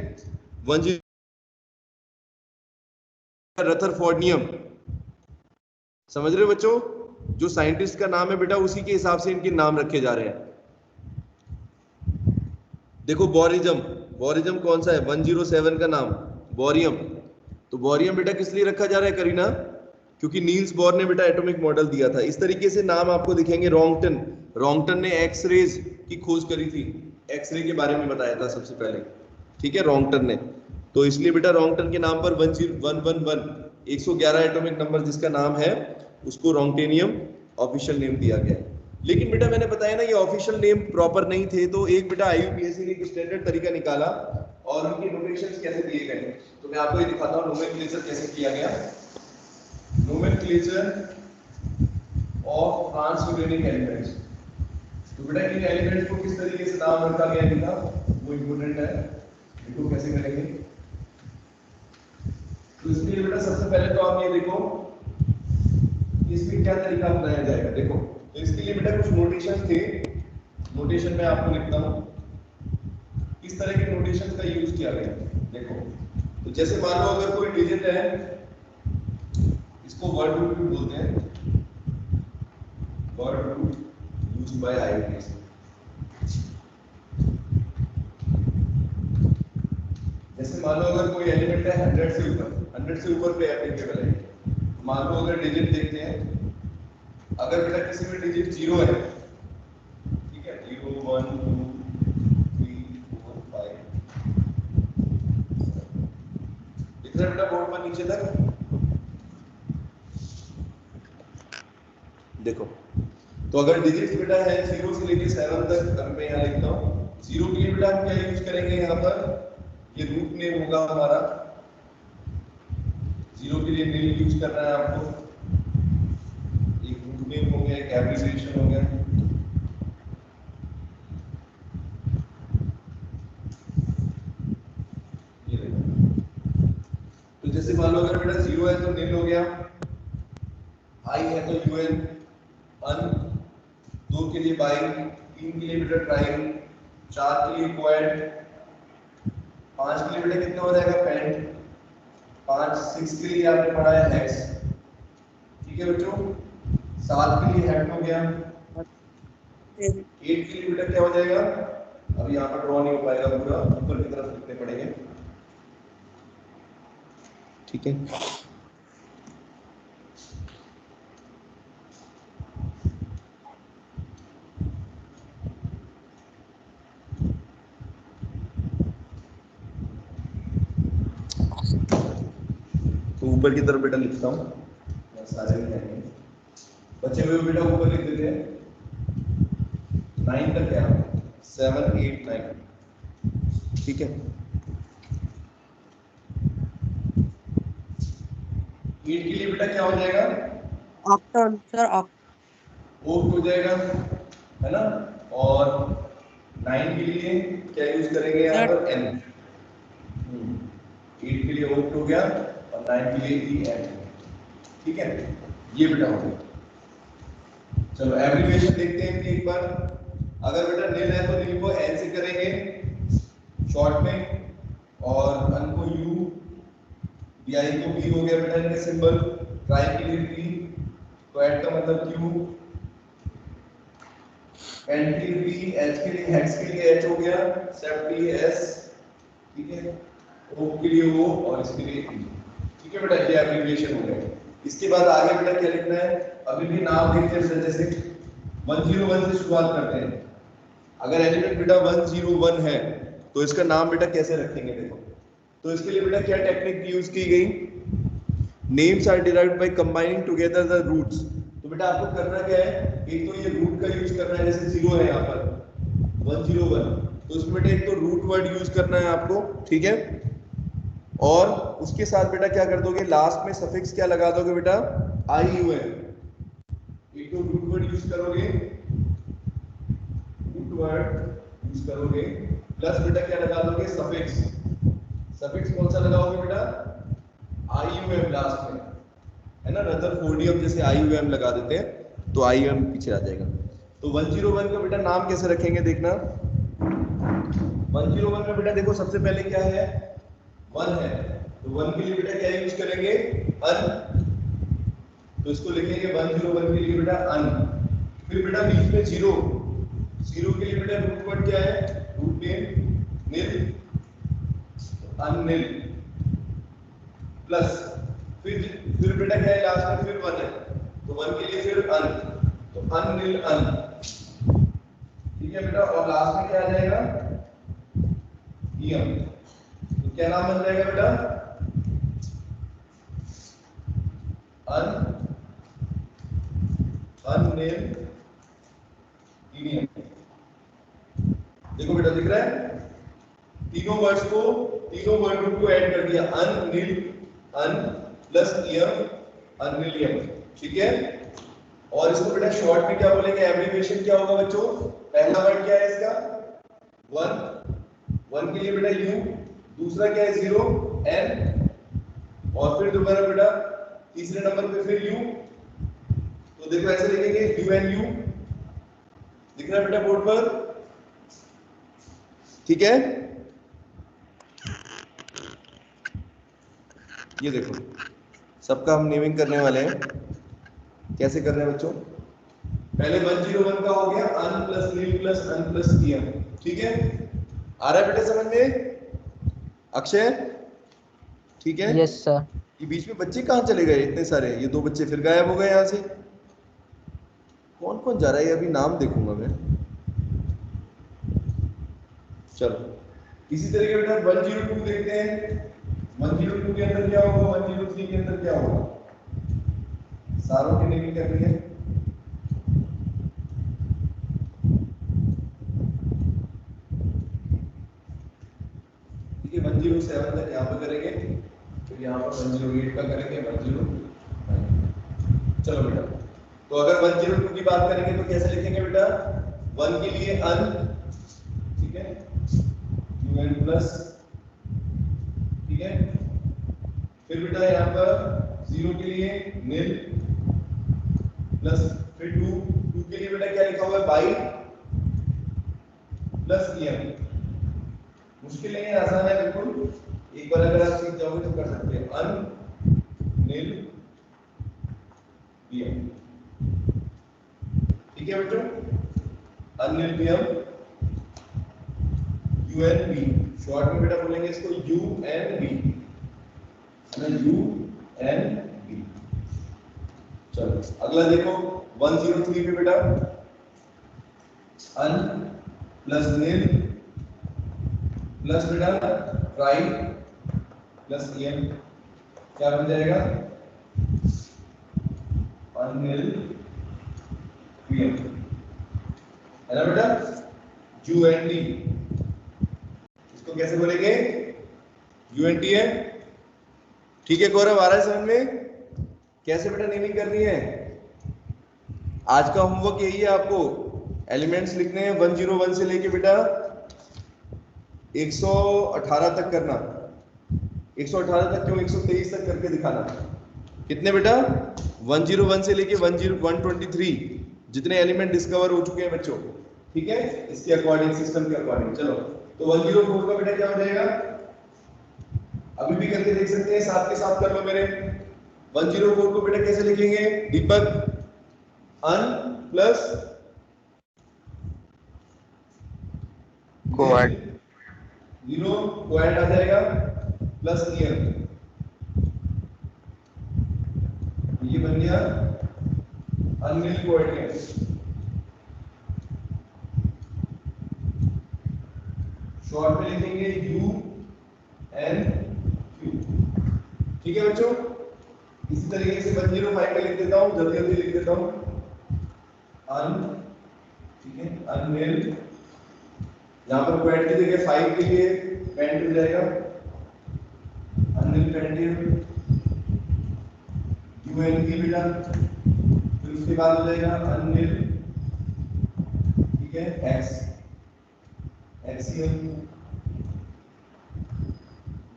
Speaker 1: 10 रदरफोर्डियम। समझ रहे हो बच्चों, जो साइंटिस्ट का नाम है बेटा उसी के हिसाब से इनके नाम रखे जा रहे हैं। देखो बोरिज्म, बोरिज्म कौन सा है, 107 का नाम बोरियम। तो बोरियम बेटा किस लिए रखा जा रहा है करीना, क्योंकि नील्स बोर ने बेटा एटॉमिक मॉडल दिया था। इस तरीके से नाम आपको दिखेंगे। रोंगटन, रोंगटन ने एक्सरेज की खोज करी थी, एक्सरे के बारे में बताया था सबसे पहले। ठीक है, रोंगटन ने, तो इसलिए बेटा रोंगटन के नाम पर 111 एटॉमिक नंबर जिसका नाम है उसको रोंगटेनियम ऑफिशियल नेम दिया गया। लेकिन बेटा मैंने बताया ना ये ऑफिशियल नेम प्रॉपर नहीं थे, तो एक बेटा आईयूपीएसी ने एक स्टैंडर्ड तरीका निकाला और उनके नोटेशंस कैसे दिए गए। तो मैं आपको ये दिखाता हूँ नोमेनक्लेचर कैसे किया गया। Nomenclature of transuranic elements. तो बेटा इन एलिमेंट्स को किस तरीके से नाम रखा गया इनका वो इंपॉर्टेंट है, देखो कैसे करेंगे। तो इसके लिए बेटा सबसे पहले तो आप ये देखो इसमें क्या तरीका अपनाया जाएगा। देखो तो इसके लिए बेटा कुछ नोटेशन थे, नोटेशन में आपको लिखता हूं किस तरह के नोटेशन का यूज किया गया। देखो तो जैसे मान लो अगर कोई डिजिट है, इसको वर्ड रूट भी बोलते हैं, word root used by IITs. जैसे मान लो अगर कोई एलिमेंट है 100 से ऊपर, 100 से ऊपर पे एप्लीकेबल है। मान लो अगर डिजिट देखते हैं, अगर बेटा किसी में डिजिट 0 है, ठीक है, 0 1 2 3 4 5, दिख रहा है बेटा बोर्ड पर नीचे तक? देखो, तो अगर डिजिट बेटा है 0 से लेके 7 तक, अब मैं यहाँ लिखता हूँ 0 के लिए बेटा हम क्या यूज करेंगे, यहाँ पर ये रूट नेम होगा हमारा। 0 के लिए नेम यूज करना है आपको, एक रूट नेम हो गया, एक एब्रिविएशन हो गया। ये देखो, तो जैसे मान लो अगर बेटा 0 है तो नील हो गया, आई है तो यूएन, अन 2 के लिए बाई, 3 के लिए बेटा ट्राई, 4 के लिए क्वाड, 5 के लिए बेटा कितना हो जाएगा पेंट, 5 6 के लिए आपने पढ़ा है हेक्स, ठीक है बच्चों, 7 के लिए हेक्ट हो गया, 8 के लिए बेटा क्या हो जाएगा, अब यहाँ पर ड्रॉ नहीं हो पाएगा, पूरा ऊपर की तरफ लिखने पड़ेंगे, ठीक है। तो ऊपर की तरफ बेटा लिखता हूँ, सारे लिखेंगे, बचे हुए बेटा ऊपर लिख देते हैं। 9 तक क्या, 7 8 9, ठीक है। 8 के लिए बेटा क्या हो जाएगा,
Speaker 5: ऑक्टल सर,
Speaker 1: ओक्ट हो जाएगा, है ना। और 9 के लिए क्या यूज करेंगे यहाँ पर, एन। 8 के लिए ओक्ट हो गया और 9 के लिए ई एन, ठीक है, ये बेटा हो गया। चलो एब्रिविएशन देखते हैं कि एक बार, अगर बेटा नील है तो नील को एन से करेंगे शॉर्ट में, और अन को यू, डीआई को बी हो गया बेटा इनका सिंबल, ट्राई के लिए टी, क्वाड का मतलब क्यू, एन के लिए बी, एच के लिए हेक्स के लिए एच हो गया, सेप के लिए एस, ठीक है, ओ के लिए ओ और इसके लिए ई, ठीक है बेटा, ये एब्रिविएशन हो गया। इसके बाद आगे बेटा क्या लिखना है, अभी भी नाम देखते हैं, जैसे 101 से शुरुआत करते हैं। अगर एलिमेंट बेटा 101 है तो इसका नाम बेटा कैसे रखेंगे, देखो, तो इसके लिए बेटा क्या टेक्निक यूज की गई, names are derived by combining together the roots. तो बेटा आपको करना क्या है, एक तो ये रूट का यूज करना है, जैसे 0 है यहाँ पर 101, तो इसमें बेटा एक तो रूट वर्ड यूज करना है आपको, ठीक है, और उसके साथ बेटा क्या कर दोगे, लास्ट में सफिक्स क्या लगा दोगे बेटा, आई यू एन। एक तो रूट वर्ड यूज करोगे, रूट वर्ड यूज करोगे, प्लस बेटा क्या लगा दोगे, सफिक्स। सफिक्स कौन सा लगाओगे बेटा, आई यू एम लास्ट में, है ना, रदरफोर्डियम जैसे आई यू एम लगा देते हैं तो आई यू एम पीछे आ जाएगा। तो 101 का बेटा नाम कैसे रखेंगे, देखना 101 में बेटा देखो सबसे पहले क्या है, 1 है, तो 1 के लिए बेटा क्या यूज करेंगे, अन, तो इसको लिखेंगे 101 के लिए बेटा अन। फिर बेटा बीच में 0, 0 के लिए बेटा रूट वर्ड क्या है, रूट नेम नील, अननील, प्लस फिर बेटा क्या है लास्ट में, फिर 1 है, तो 1 के लिए फिर अन, तो अननील अन, ठीक है बेटा, और लास्ट में क्या आ जाएगा, ईएम। तो क्या नाम बन जाएगा बेटा, अननील ईएम। देखो बेटा दिख रहा है, तीनों वर्ड्स को, तीनों वर्ड ग्रुप को ऐड कर दिया, अन नील अन प्लस ईएम, अननीलियम, ठीक है। और इसको बेटा शॉर्ट में क्या बोलेंगे, एब्रिविएशन क्या होगा बच्चों, पहला वर्ड क्या है इसका, 1 के लिए बेटा यू, दूसरा क्या है 0 एन, और फिर दोबारा बेटा तीसरे नंबर पे फिर यू, तो देखो ऐसे लिखेंगे यू एन यू, दिख रहा है बेटा बोर्ड पर, ठीक है। ये देखो सबका हम नेमिंग करने वाले हैं। कैसे कर रहे हैं बच्चों? पहले 101 का हो गया अन प्लस नील प्लस अन प्लस टीएम, ठीक है? आ रहा है बेटे समझ में? अक्षय ठीक है?
Speaker 6: Yes sir.
Speaker 1: ये बीच में बच्चे कहाँ चले गए इतने सारे? ये दो बच्चे फिर गायब हो गए यहाँ से। कौन कौन जा रहा है अभी नाम देखूंगा मैं। चलो इसी तरीके बेटा 102 देखते हैं। 102 के अंदर क्या होगा, 103 के अंदर क्या होगा? सारों की नेमिंग करनी है। ठीक है 107 तक यहाँ पे करेंगे, फिर यहाँ पर 108 का करेंगे, 109। चलो बेटा, तो अगर 102 की बात करेंगे तो कैसे लिखेंगे बेटा? 1 के लिए अन, ठीक है, un प्लस, ठीक है, फिर बेटा यहाँ पर 0 के लिए नील प्लस, फिर 2 के लिए बेटा क्या लिखा हुआ है? By plus em। मुश्किल नहीं है, आसान है बिल्कुल। एक बार अगर आप सीख जाओगे तो कर सकते हैं। अन नील em, ठीक है बच्चों? अन नील em UNB, शॉर्ट में बेटा बोलेंगे इसको UNB, UNB। चलो अगला देखो 103 पे बेटा अन प्लस नील प्लस बेटा ट्राई प्लस em, क्या बन जाएगा? अनिल pm, है ना बेटा? UND, इसको कैसे बोलेंगे? UNT है, ठीक है गौरव? आ रहा है समझ में? कैसे बेटा नेमिंग करनी है? आज का होमवर्क यही है, आपको एलिमेंट्स लिखने हैं 101 से लेके बेटा 118 तक करना। 118 तक क्यों, 123 तक करके दिखाना। कितने बेटा? 101 से लेके 123 जितने एलिमेंट डिस्कवर हो चुके हैं बच्चों, ठीक है, इसके अकॉर्डिंग, सिस्टम के अकॉर्डिंग। चलो तो 104 का बेटा क्या हो जाएगा? अभी भी करके देख सकते हैं, साथ के साथ कर लो मेरे। 104 को बेटा कैसे लिखेंगे दीपक? अन प्लस
Speaker 4: कोएड,
Speaker 1: 0 कोएड आ जाएगा प्लस em, ये बन गया अनिल कोएड। शॉर्ट में लिखेंगे UNQ, ठीक है बच्चों? इसी तरीके से 105 में लिख देता हूं, जल्दी जल्दी लिख देता हूं। अन, ठीक है, अनिल, यहाँ पर क्वेट की जगह 5 के लिए पेंट हो जाएगा अनिल पेंटिल, UNP बेटा, फिर उसके बाद हो जाएगा अनिल, ठीक है, HCl,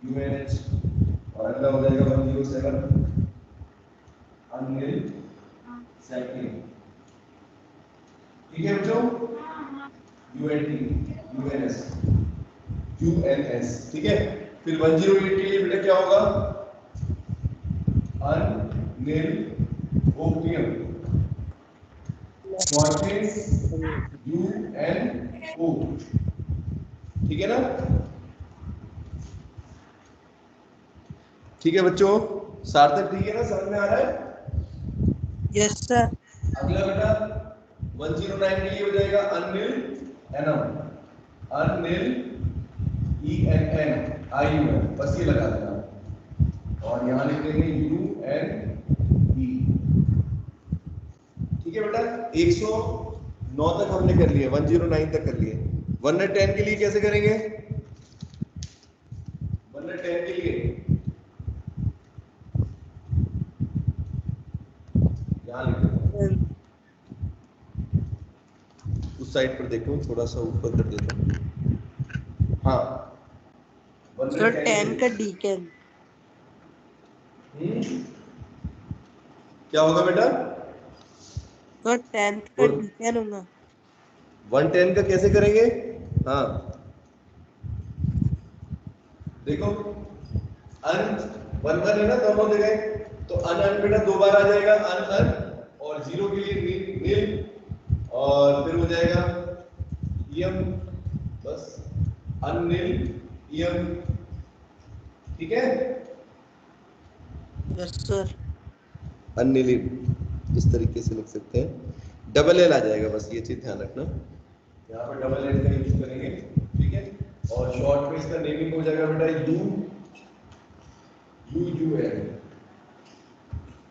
Speaker 1: UNH, और अगला हो जाएगा 107 अनिल साइक्लिन, ठीक है बच्चों? UNT, UNS, ठीक है? फिर 108 के लिए बेटा क्या होगा? अनिल ओपियम, UNO, ठीक है ना? ठीक है बच्चों, सार्थक ठीक है ना? समझ में आ रहा है?
Speaker 5: Yes sir.
Speaker 1: अगला बेटा 109 के लिए हो जाएगा अनिल एनम, अनिल ENN, बस ये लगा देना, और यहाँ लिख देंगे UNE, ठीक है बेटा? 109 तक हमने कर लिए, 109 तक कर लिए। 110 के लिए कैसे करेंगे? 110 के लिए यहाँ लिख देता, उस साइड पर देखो, थोड़ा सा ऊपर कर देता हूँ। हाँ
Speaker 5: सर 10 का डीकन,
Speaker 1: क्या होगा बेटा?
Speaker 5: सर 10 का डीकन होगा।
Speaker 1: 110 का कैसे करेंगे? हाँ देखो, अन 1 1 है ना दोनों जगह, तो अन बेटा 2 बार आ जाएगा, अन और 0 के लिए नील और फिर हो जाएगा इयम, बस अनिल इयम, ठीक है।
Speaker 5: Yes sir.
Speaker 1: अनिल इस तरीके से लिख सकते हैं, डबल एल आ जाएगा, बस ये चीज ध्यान रखना, यहाँ पर डबल एल का यूज करेंगे, ठीक है। और शॉर्ट में इसका नेमिंग हो जाएगा बेटा यू एन,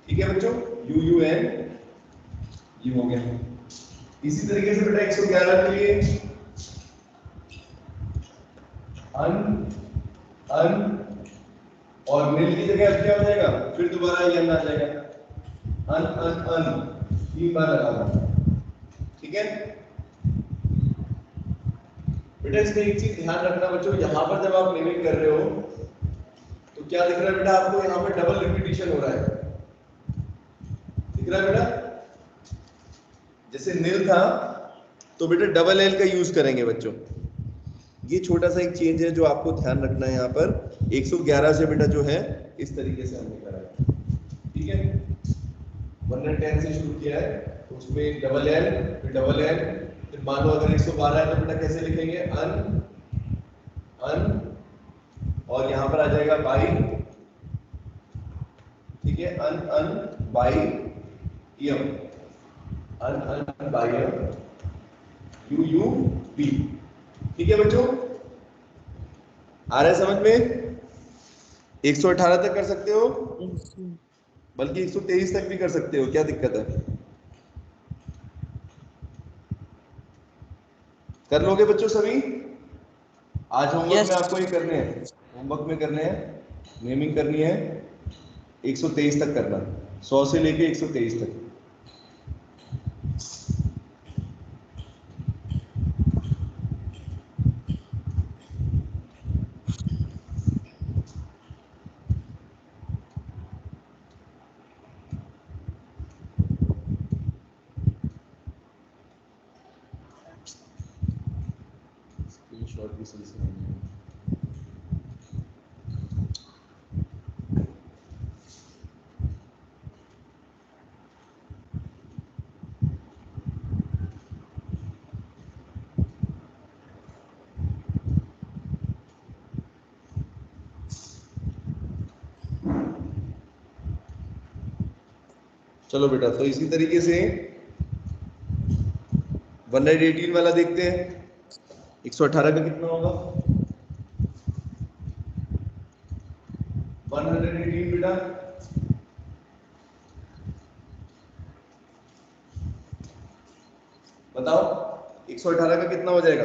Speaker 1: ठीक है बच्चों, यू एन, ये हो गया। इसी तरीके से बेटा 111 के लिए अन और नील की जगह अब क्या हो जाएगा, फिर दोबारा यन आ जाएगा, अन 3 बार लगाना, ठीक है बेटा। इसमें एक चीज ध्यान रखना बच्चों, यहाँ पर जब आप नेमिंग कर रहे हो तो क्या दिख रहा है बेटा आपको, यहाँ पर डबल रिपीटिशन हो रहा है, दिख रहा है बेटा। जैसे नील था तो बेटा डबल एल का यूज करेंगे बच्चों, ये छोटा सा एक चेंज है जो आपको ध्यान रखना है। यहाँ पर 111 से बेटा जो है इस तरीके से हमने करा है, ठीक है। 110 से शुरू किया है तो उसमें डबल एल, फिर डबल एल, फिर मान लो अगर 112 है तो बेटा कैसे लिखेंगे, अन और यहाँ पर आ जाएगा बाई, ठीक है, un bi ium, un bi ium, U P, ठीक है बच्चों, आ रहा है समझ में। 118 तक कर सकते हो, बल्कि 123 तक भी कर सकते हो, क्या दिक्कत है, कर लोगे बच्चों सभी। आज होमवर्क में आपको ये करने हैं, होमवर्क में करने हैं, नेमिंग करनी है, 123 तक करना, 100 से लेके 123 तक। स्क्रीनशॉट भी सही से नहीं है। चलो बेटा, तो इसी तरीके से 118 वाला देखते हैं, 118 का कितना होगा, 118 बेटा, बताओ 118 का कितना हो जाएगा,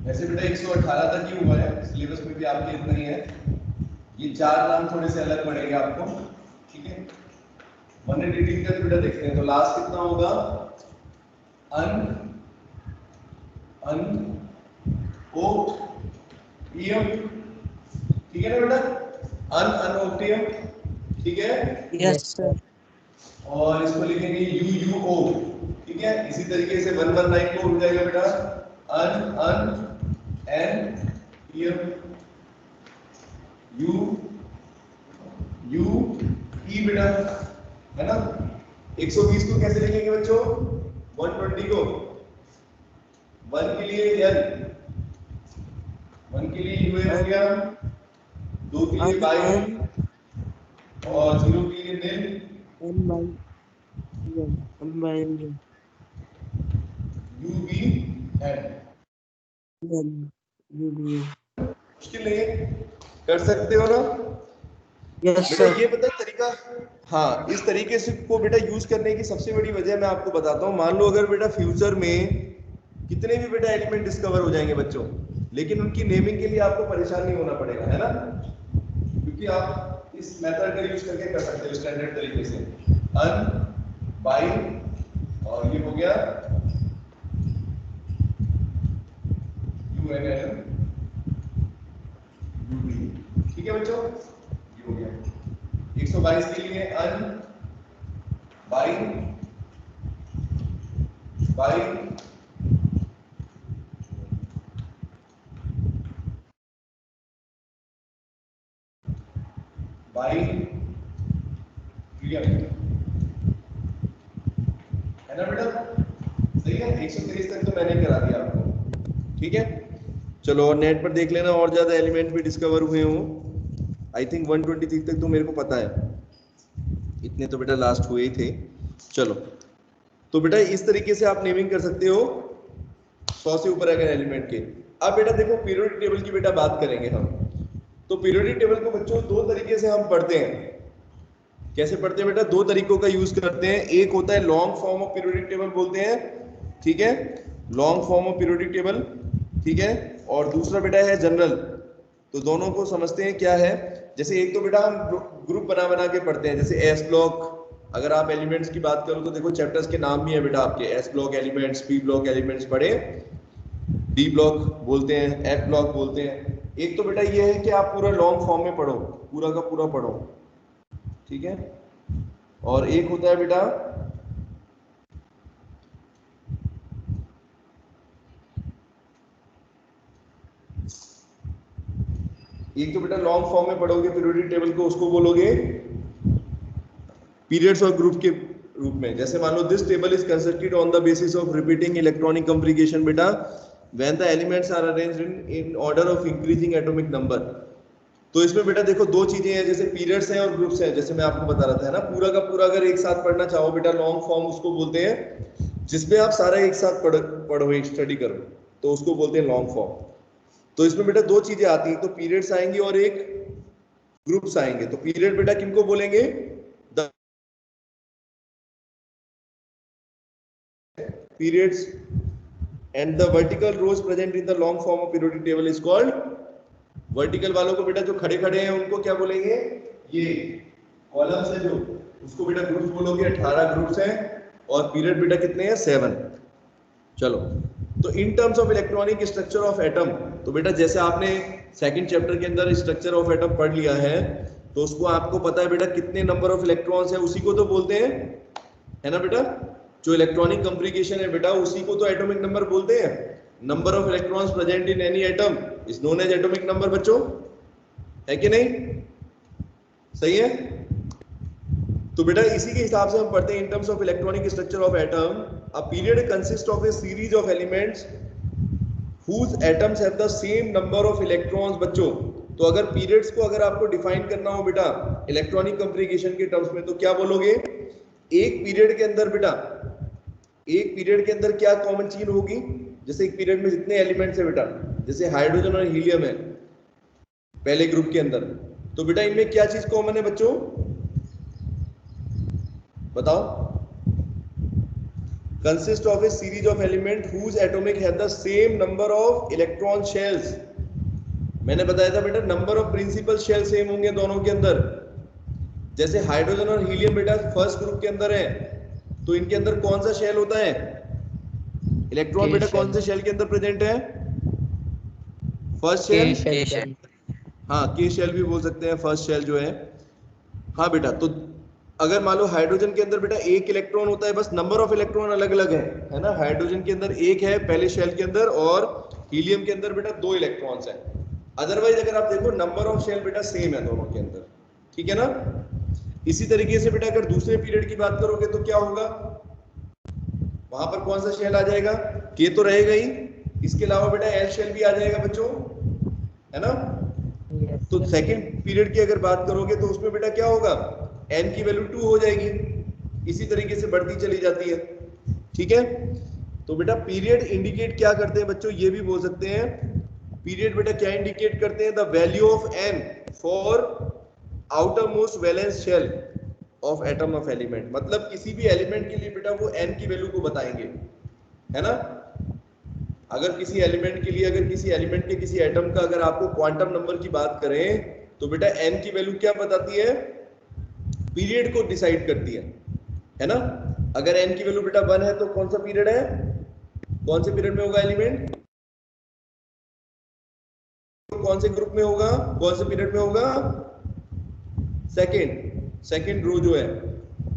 Speaker 1: वैसे बेटा 118 तक ही हुआ है, सिलेबस में भी आपके इतना ही है, ये 4 नाम थोड़े से अलग पड़ेंगे आपको, ठीक है। 118 का बेटा देखते हैं, तो लास्ट कितना होगा, अनओक्टियम, ठीक है ना बेटा, अनओक्टियम, ठीक है,
Speaker 5: यस सर।
Speaker 1: और इसको लिखेंगे यूयूओ, ठीक है। इसी तरीके से 119 को हो जाएगा बेटा, अन एन यू यू ई बेटा, है ना। 120 को कैसे लिखेंगे बच्चों, 120 को 1 के लिए एन, 1 के लिए यू एन हो गया, 2 के लिए बाई और 0 के लिए नील, यू बी एन, मुश्किल नहीं है, कर सकते हो ना
Speaker 5: यस
Speaker 1: बेटा।
Speaker 5: सर।
Speaker 1: ये पता तरीका, हाँ, इस तरीके से को बेटा यूज करने की सबसे बड़ी वजह मैं आपको बताता हूँ। मान लो अगर बेटा फ्यूचर में कितने भी बेटा एलिमेंट डिस्कवर हो जाएंगे बच्चों, लेकिन उनकी नेमिंग के लिए आपको परेशान नहीं होना पड़ेगा, है ना, क्योंकि आप इस मेथड का यूज करके कर सकते हो स्टैंडर्ड तरीके से, अन बाई और ये हो गया UNN, ठीक है बच्चों, ये हो गया। 122 के लिए अन बाई है ना बेटा, सही है। 123 तक तो मैंने करा दिया आपको, ठीक है। चलो और नेट पर देख लेना और ज्यादा एलिमेंट भी डिस्कवर हुए हों। आई थिंक 123 तक तो मेरे को पता है, इतने तो बेटा लास्ट हुए ही थे। चलो तो बेटा इस तरीके से आप नेमिंग कर सकते हो 100 से ऊपर अगर एलिमेंट के। अब बेटा देखो पीरियोडिक टेबल की बेटा बात करेंगे हम। तो पीरियोडिक टेबल को बच्चों दो तरीके से हम पढ़ते हैं। कैसे पढ़ते हैं बेटा? दो तरीकों का यूज करते हैं। एक होता है long form of periodic table बोलते हैं, ठीक है, long form of periodic table, ठीक है। और दूसरा बेटा है जनरल। तो दोनों को समझते हैं क्या है। जैसे एक तो बेटा हम ग्रुप बना बना के पढ़ते हैं, जैसे एस ब्लॉक। अगर आप एलिमेंट्स की बात करो तो देखो चैप्टर्स के नाम भी है बेटा आपके, S block elements, P block elements पढ़े, डी ब्लॉक बोलते हैं, एफ ब्लॉक बोलते हैं। एक तो बेटा ये है कि आप पूरा लॉन्ग फॉर्म में पढ़ो, पूरा का पूरा पढ़ो, ठीक है। और एक होता है बेटा एक तो बेटा लॉन्ग फॉर्म में पढ़ोगे पीरियोडिक टेबल को, उसको बोलोगे पीरियड्स और ग्रुप के रूप में। जैसे मान लो this table is constructed on the basis of repeating electronic configuration बेटा when the elements are arranged in order of increasing atomic number. तो इसमें बेटा देखो दो चीजें हैं, जैसे पीरियड्स हैं और ग्रुप्स हैं, जैसे मैं आपको बता रहा था, है ना। पूरा का पूरा अगर एक साथ पढ़ना चाहो बेटा, लॉन्ग फॉर्म उसको बोलते हैं जिसमें आप सारा एक साथ पढ़ो स्टडी करो, तो उसको बोलते हैं लॉन्ग फॉर्म। तो इसमें बेटा दो चीजें आती हैं, तो पीरियड्स आएंगी और एक ग्रुप्स आएंगे। तो पीरियड बेटा किनको बोलेंगे? The periods and the vertical rows present in the long form of periodic table is called, vertical वालों को बेटा जो खड़े खड़े हैं उनको क्या बोलेंगे? ये कॉलम्स है जो, उसको बेटा ग्रुप्स बोलोगे। 18 ग्रुप्स हैं और पीरियड बेटा कितने हैं? 7। चलो तो in terms of electronic structure of atom, तो बेटा जैसे आपने सेकंड चैप्टर के अंदर स्ट्रक्चर ऑफ एटम पढ़ लिया है, तो उसको आपको पता है बेटा कितने नंबर ऑफ इलेक्ट्रॉन्स है, उसी को तो बोलते हैं, है ना बेटा। जो इलेक्ट्रॉनिक कॉन्फ़िगरेशन है बेटा उसी को तो एटॉमिक नंबर बोलते हैं। Number of electrons present in any atom is known as atomic number बच्चों, है कि नहीं? सही है। तो बेटा इसी के हिसाब से हम पढ़ते हैं in terms of electronic structure of atom, a period consist of A series of elements whose atoms have the same number of electrons। बच्चों तो अगर पीरियड्स को अगर आपको डिफाइन करना हो बेटा इलेक्ट्रॉनिक कॉन्फ़िगरेशन के टर्म्स में, तो क्या बोलोगे? एक पीरियड के अंदर बेटा, एक पीरियड के अंदर क्या कॉमन चीज होगी? जैसे एक पीरियड में जितने एलिमेंट्स है बेटा, जैसे हाइड्रोजन और हीलियम है पहले ग्रुप के अंदर, तो बेटा इनमें क्या चीज कॉमन है बच्चों? बताओ। Consist of A series of element whose atomic have the same number of electron shells। मैंने बताया था बेटा number of principal shell same होंगे दोनों के अंदर। जैसे हाइड्रोजन और हीलियम बेटा फर्स्ट ग्रुप के अंदर है, तो इनके अंदर कौन सा शेल होता है? इलेक्ट्रॉन बेटा कौन से शेल के अंदर प्रेजेंट है? फर्स्ट शेल, हाँ के शेल भी बोल सकते हैं, फर्स्ट शेल जो है। हाँ बेटा, तो अगर मान लो हाइड्रोजन के अंदर बेटा एक इलेक्ट्रॉन होता है, बस नंबर ऑफ इलेक्ट्रॉन अलग अलग है ना। हाइड्रोजन के अंदर एक है पहले शेल के अंदर, और हीलियम के अंदर बेटा 2 इलेक्ट्रॉन्स हैं। अदरवाइज अगर आप देखो नंबर ऑफ शेल बेटा सेम है दोनों के अंदर, ठीक है ना। इसी तरीके से बेटा अगर दूसरे पीरियड की बात करोगे तो क्या होगा? वहां पर कौन सा शेल आ जाएगा? के तो रहेगा ही, इसके अलावा बेटा एल शेल भी आ जाएगा बच्चों, है ना। तो सेकंड पीरियड की अगर बात करोगे तो उसमें बेटा क्या होगा? n की वैल्यू 2 हो जाएगी, इसी तरीके से बढ़ती चली जाती है, ठीक है। तो बेटा पीरियड इंडिकेट क्या करते हैं बच्चों? ये भी बोल सकते हैं पीरियड बेटा क्या इंडिकेट करते हैं? The value of n for outermost valence shell of atom of element. मतलब किसी भी एलिमेंट के लिए बेटा वो n की वैल्यू को बताएंगे, है ना। अगर किसी एलिमेंट के लिए, अगर किसी एलिमेंट के किसी एटम का अगर आपको क्वांटम नंबर की बात करें तो बेटा n की वैल्यू क्या बताती है? पीरियड को डिसाइड करती है ना। अगर n की वैल्यू बेटा 1 है तो कौन सा पीरियड है? कौन से पीरियड में होगा एलिमेंट? कौन से ग्रुप में होगा? कौन से पीरियड में होगा? सेकंड रो जो है,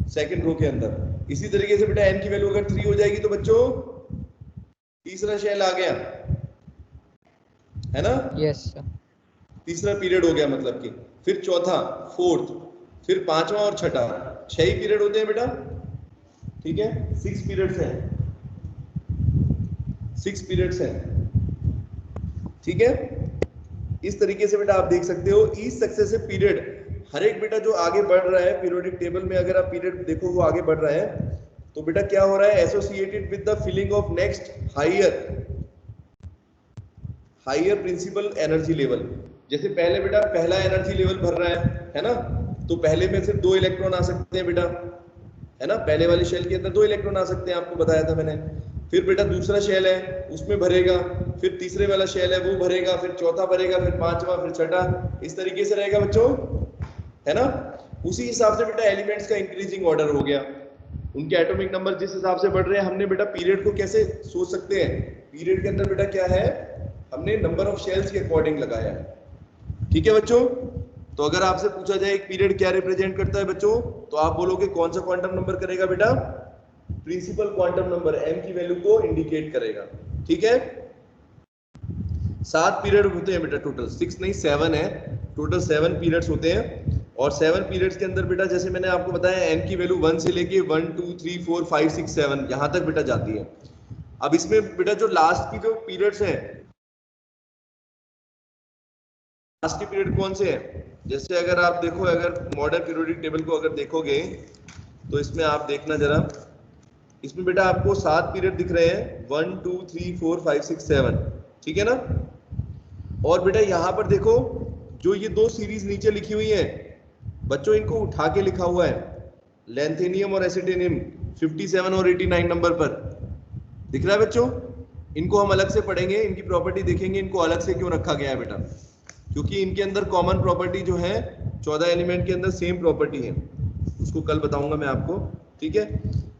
Speaker 1: सेकंड रो के अंदर। इसी तरीके से बेटा n की वैल्यू अगर 3 हो जाएगी तो बच्चों तीसरा शेल आ गया, है ना?
Speaker 6: Yes sir.
Speaker 1: तीसरा पीरियड हो गया मतलब कि, फिर चौथा, फोर्थ, फिर पांचवा और छठा, 6 ही पीरियड होते हैं बेटा, ठीक है? 6 पीरियड्स हैं, 6 पीरियड्स हैं, ठीक है? इस तरीके से बेटा आप देख सकते हो ईच सक्सेसिव पीरियड, हर एक बेटा जो आगे बढ़ रहा है पीरियोडिक टेबल में, अगर आप पीरियड देखो वो आगे बढ़ रहा है तो बेटा क्या हो रहा है, associated with the filling of next higher principal energy level. जैसे पहले बेटा पहला एनर्जी लेवल भर रहा है ना? तो पहले में सिर्फ 2 इलेक्ट्रॉन आ सकते हैं बेटा, है ना? पहले वाले शेल के अंदर 2 इलेक्ट्रॉन आ सकते हैं, आपको बताया था मैंने। फिर बेटा दूसरा शेल है उसमें भरेगा, फिर तीसरे वाला शेल है वो भरेगा, फिर चौथा भरेगा, फिर पांचवा, फिर छठा, इस तरीके से रहेगा बच्चों, है ना? उसी हिसाब से बेटा एलिमेंट्स का इंक्रीजिंग ऑर्डर हो गया, उनके एटॉमिक नंबर जिस हिसाब से बढ़ रहे हैं। हमने बेटा पीरियड को कैसे सोच सकते हैं, पीरियड के अंदर बेटा क्या है, हमने नंबर ऑफ शेल्स के अकॉर्डिंग लगाया है, ठीक है बच्चों? तो अगर आपसे पूछा जाए एक पीरियड क्या रिप्रेजेंट करता है बच्चों, तो आप बोलोगे कौन सा क्वांटम नंबर करेगा बेटा, प्रिंसिपल क्वांटम नंबर m की वैल्यू को इंडिकेट करेगा, ठीक है? 7 पीरियड होते हैं बेटा टोटल, 6 नहीं 7 है, टोटल 7 पीरियड्स होते हैं। और 7 पीरियड्स के अंदर बेटा जैसे मैंने आपको बताया n की वैल्यू 1 से लेके 1 2 3 4 5 6 7 यहां तक बेटा जाती है। अब इसमें बेटा जो लास्ट की जो पीरियड्स हैं, लास्ट के पीरियड कौन से हैं, जैसे अगर आप देखो, अगर मॉडर्न पीरियोडिक टेबल को अगर देखोगे तो इसमें आप देखना जरा, इसमें बेटा आपको 7 पीरियड दिख रहे हैं, 1 2 3 4 5 6 7, ठीक है ना? और बेटा यहाँ पर देखो जो ये 2 सीरीज नीचे लिखी हुई है बच्चों, इनको उठा के लिखा हुआ है, लैंथेनियम और एसिटेनियम 57 और 89 नंबर पर दिख रहा है बच्चों। इनको हम अलग से पढ़ेंगे, इनकी प्रॉपर्टी देखेंगे, इनको अलग से क्यों रखा गया है बेटा, क्योंकि इनके अंदर कॉमन प्रॉपर्टी जो है 14 एलिमेंट के अंदर सेम प्रॉपर्टी है, उसको कल बताऊंगा मैं आपको, ठीक है?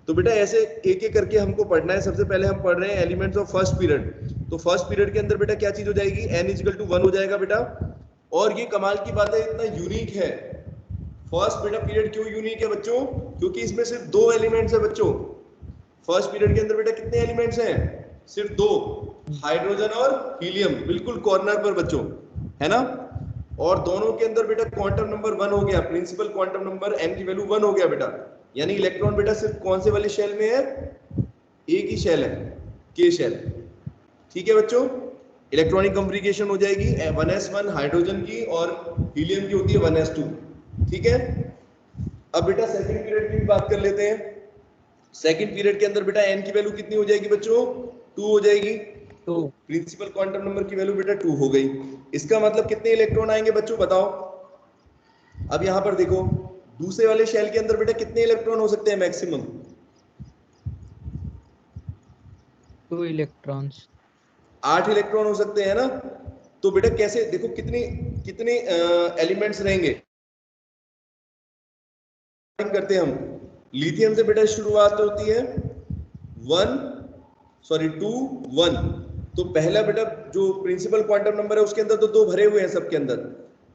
Speaker 1: तो बेटा ऐसे एक एक करके हमको पढ़ना है। सबसे पहले हम पढ़ रहे हैं एलिमेंट्स ऑफ फर्स्ट पीरियड। तो फर्स्ट पीरियड के अंदर बेटा क्या चीज हो जाएगी, n = 1 हो जाएगा बेटा। और ये कमाल की बात है, इतना यूनिक है फर्स्ट बेटा पीरियड। क्यों यूनिक है बच्चों, क्योंकि इसमें सिर्फ 2 एलिमेंट्स है बच्चों। फर्स्ट पीरियड के अंदर बेटा कितने एलिमेंट्स हैं, सिर्फ 2, हाइड्रोजन और हीलियम, बिल्कुल कॉर्नर पर बच्चों, है ना? और दोनों के अंदर बेटा क्वांटम नंबर 1 हो गया, प्रिंसिपल क्वांटम नंबर n की वैल्यू 1 हो गया बेटा। यानी इलेक्ट्रॉन बेटा सिर्फ कौन से वाले शेल में है, एक ही शेल है, k शेल, ठीक है बच्चों? इलेक्ट्रॉनिक कॉन्फ़िगरेशन हो जाएगी 1s1 हाइड्रोजन की और हीलियम की होती है 1s2, ठीक है? अब बेटा सेकंड पीरियड की बात कर लेते हैं। सेकंड पीरियड के अंदर बेटा n की वैल्यू कितनी हो जाएगी बच्चों, 2 हो जाएगी। तो प्रिंसिपल क्वांटम नंबर की वैल्यू बेटा 2 हो गई। इसका मतलब कितने इलेक्ट्रॉन आएंगे बच्चों बताओ? अब यहां पर देखो दूसरे वाले शेल के अंदर बेटा कितने इलेक्ट्रॉन हो सकते हैं मैक्सिमम?
Speaker 6: 2 इलेक्ट्रॉन्स,
Speaker 1: 8 इलेक्ट्रॉन हो सकते हैं ना? तो बेटा कैसे देखो कितने कितने एलिमेंट्स रहेंगे करते हैं हम। लिथियम से बेटा शुरुआत होती है 2 1। तो पहला बेटा जो प्रिंसिपल क्वांटम नंबर है उसके अंदर तो 2 भरे हुए हैं सबके अंदर।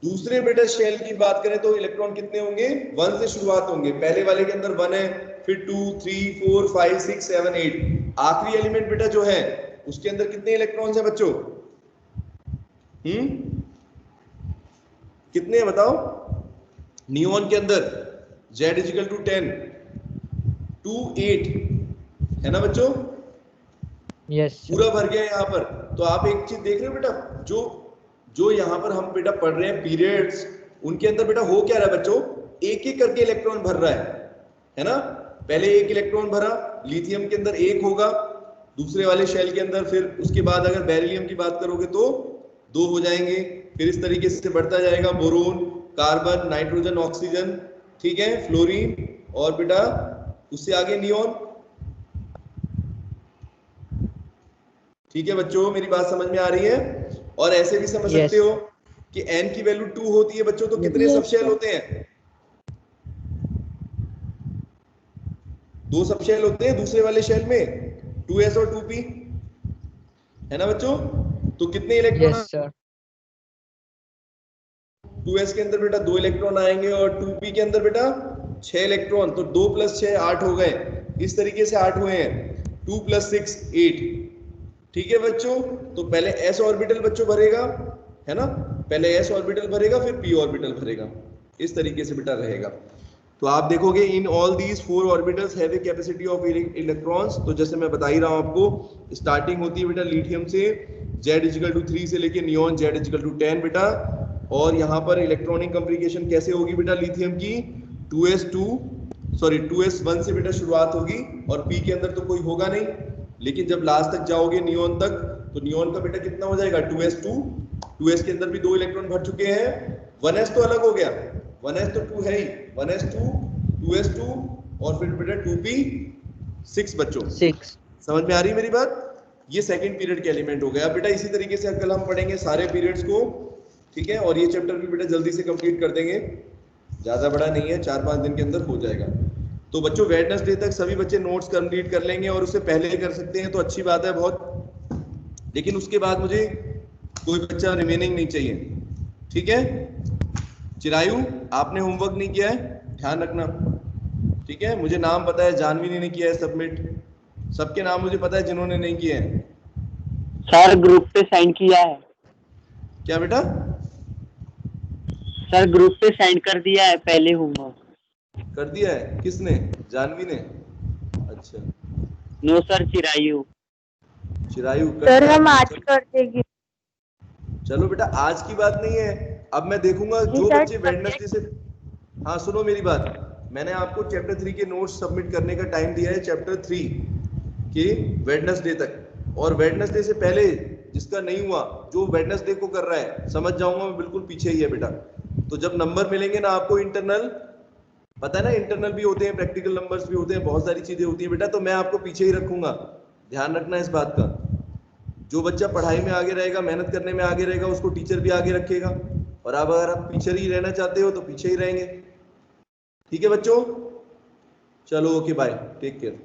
Speaker 1: दूसरे बेटा शेल की बात करें तो इलेक्ट्रॉन कितने होंगे, 1 से शुरुआत होंगे। पहले वाले के अंदर 1 है, फिर 2 3 4 5 6 7 8। आखिरी एलिमेंट बेटा जो है उसके अंदर कितने इलेक्ट्रॉन्स हैं बच्चों? कितने हैं बताओ? नियोन के अंदर Z = 10 2 8 है ना बच्चों?
Speaker 6: यस
Speaker 1: पूरा भर गया यहाँ पर। तो आप एक चीज देख रहे हो बेटा, जो यहाँ पर हम बेटा पढ़ रहे हैं पीरियड्स, उनके अंदर बेटा हो क्या रहा है बच्चों, एक एक करके इलेक्ट्रॉन भर रहा है ना? पहले 1 इलेक्ट्रॉन भरा, लिथियम के अंदर 1 होगा दूसरे वाले शेल के अंदर, फिर उसके बाद अगर बेरिलियम की बात करोगे तो 2 हो जाएंगे, फिर इस तरीके से बढ़ता जाएगा, बोरोन, कार्बन, नाइट्रोजन, ऑक्सीजन, ठीक है, फ्लोरीन, और बेटा उससे आगे नियोन। ठीक है बच्चों, मेरी बात समझ में आ रही है? और ऐसे भी समझ सकते हो कि n की वैल्यू 2 होती है बच्चों, तो कितने सबशेल होते हैं? 2 सबशेल होते हैं दूसरे वाले शेल में, 2s और 2p, है ना बच्चों? तो कितने इलेक्ट्रॉन?
Speaker 6: Yes sir.
Speaker 1: 2s के अंदर बेटा 2 इलेक्ट्रॉन आएंगे और 2p के अंदर बेटा 6 इलेक्ट्रॉन, तो 2 + 6 8 हो गए, इस तरीके से 8 हुए हैं, 2 + 6 8। ठीक है बच्चों, तो पहले s ऑर्बिटल बच्चों भरेगा, है ना, पहले s ऑर्बिटल भरेगा फिर p ऑर्बिटल भरेगा, इस तरीके से बेटा रहेगा। तो आप देखोगे in all these 4 orbitals have a capacity of electrons. तो जैसे मैं बता ही रहा हूं आपको, स्टार्टिंग होती है बेटा लिथियम से, Z = 3 से लेके नियॉन Z = 10 बेटा। और यहाँ पर इलेक्ट्रॉनिक कॉन्फ़िगरेशन कैसे होगी बेटा लिथियम की, 2s1 से बेटा शुरुआत होगी, और p के अंदर तो कोई होगा नहीं, लेकिन जब लास्ट तक जाओगे नियॉन तक, तो नियॉन का बेटा कितना हो जाएगा, 2s2, 2s के अंदर भी 2 इलेक्ट्रॉन भर चुके हैं, 1s तो अलग हो गया, 1s तो 2 है ही, 1s2 2s2 और फिर बेटा 2p6 बच्चों,
Speaker 6: 6।
Speaker 1: समझ में आ रही है मेरी बात? ये सेकंड पीरियड के एलिमेंट हो गया। बेटा इसी तरीके से कल हम पढ़ेंगे सारे पीरियड्स को, ठीक है, और ये चैप्टर भी बेटा जल्दी से कंप्लीट कर देंगे, ज्यादा बड़ा नहीं है, 4-5 दिन के अंदर हो जाएगा। तो बच्चों वेडनेसडे तक सभी बच्चे नोट्स कंप्लीट कर लेंगे, और उससे पहले कर सकते हैं तो अच्छी बात है बहुत, लेकिन उसके बाद मुझे कोई बच्चा रिमेनिंग नहीं चाहिए, ठीक है। चिरायु आपने होमवर्क नहीं किया है, ध्यान रखना, ठीक है। मुझे नाम पता है, जानवी ने नहीं किया है सबमिट, सबके नाम मुझे पता है जिन्होंने नहीं किए हैं।
Speaker 5: सर ग्रुप पे सेंड किया है।
Speaker 1: क्या बेटा?
Speaker 5: सर ग्रुप पे सेंड कर दिया है पहले होमवर्क।
Speaker 1: कर दिया है, किसने? जानवी ने? अच्छा
Speaker 5: no sir, Chirayu.
Speaker 1: Chirayu
Speaker 2: sir हम आज कर देंगे।
Speaker 1: चलो बेटा आज की बात नहीं है, अब मैं देखूंगा जो
Speaker 2: सर,
Speaker 1: बच्चे वेडनेसडे से, हाँ सुनो मेरी बात, मैंने आपको चैप्टर 3 के नोट्स सबमिट करने का टाइम दिया है चैप्टर 3 के वेडनेसडे तक, और वेडनेसडे से पहले जिसका नहीं हुआ, जो वेडनेसडे को कर रहा है, समझ जाऊंगा मैं बिल्कुल पीछे ही है बेटा। तो जब नंबर मिलेंगे ना आपको इंटरनल, पता है ना इंटरनल भी होते हैं, प्रैक्टिकल नंबर्स भी होते हैं, बहुत सारी चीजें होती हैं बेटा, तो मैं आपको पीछे ही रखूंगा, ध्यान रखना इस बात का। जो बच्चा पढ़ाई में आगे रहेगा, मेहनत करने में आगे रहेगा, उसको टीचर भी आगे रखेगा, और अब अगर आप पीछे ही रहना चाहते हो तो पीछे ही रहेंगे, ठीक है बच्चों। चलो ओके बाय, टेक केयर।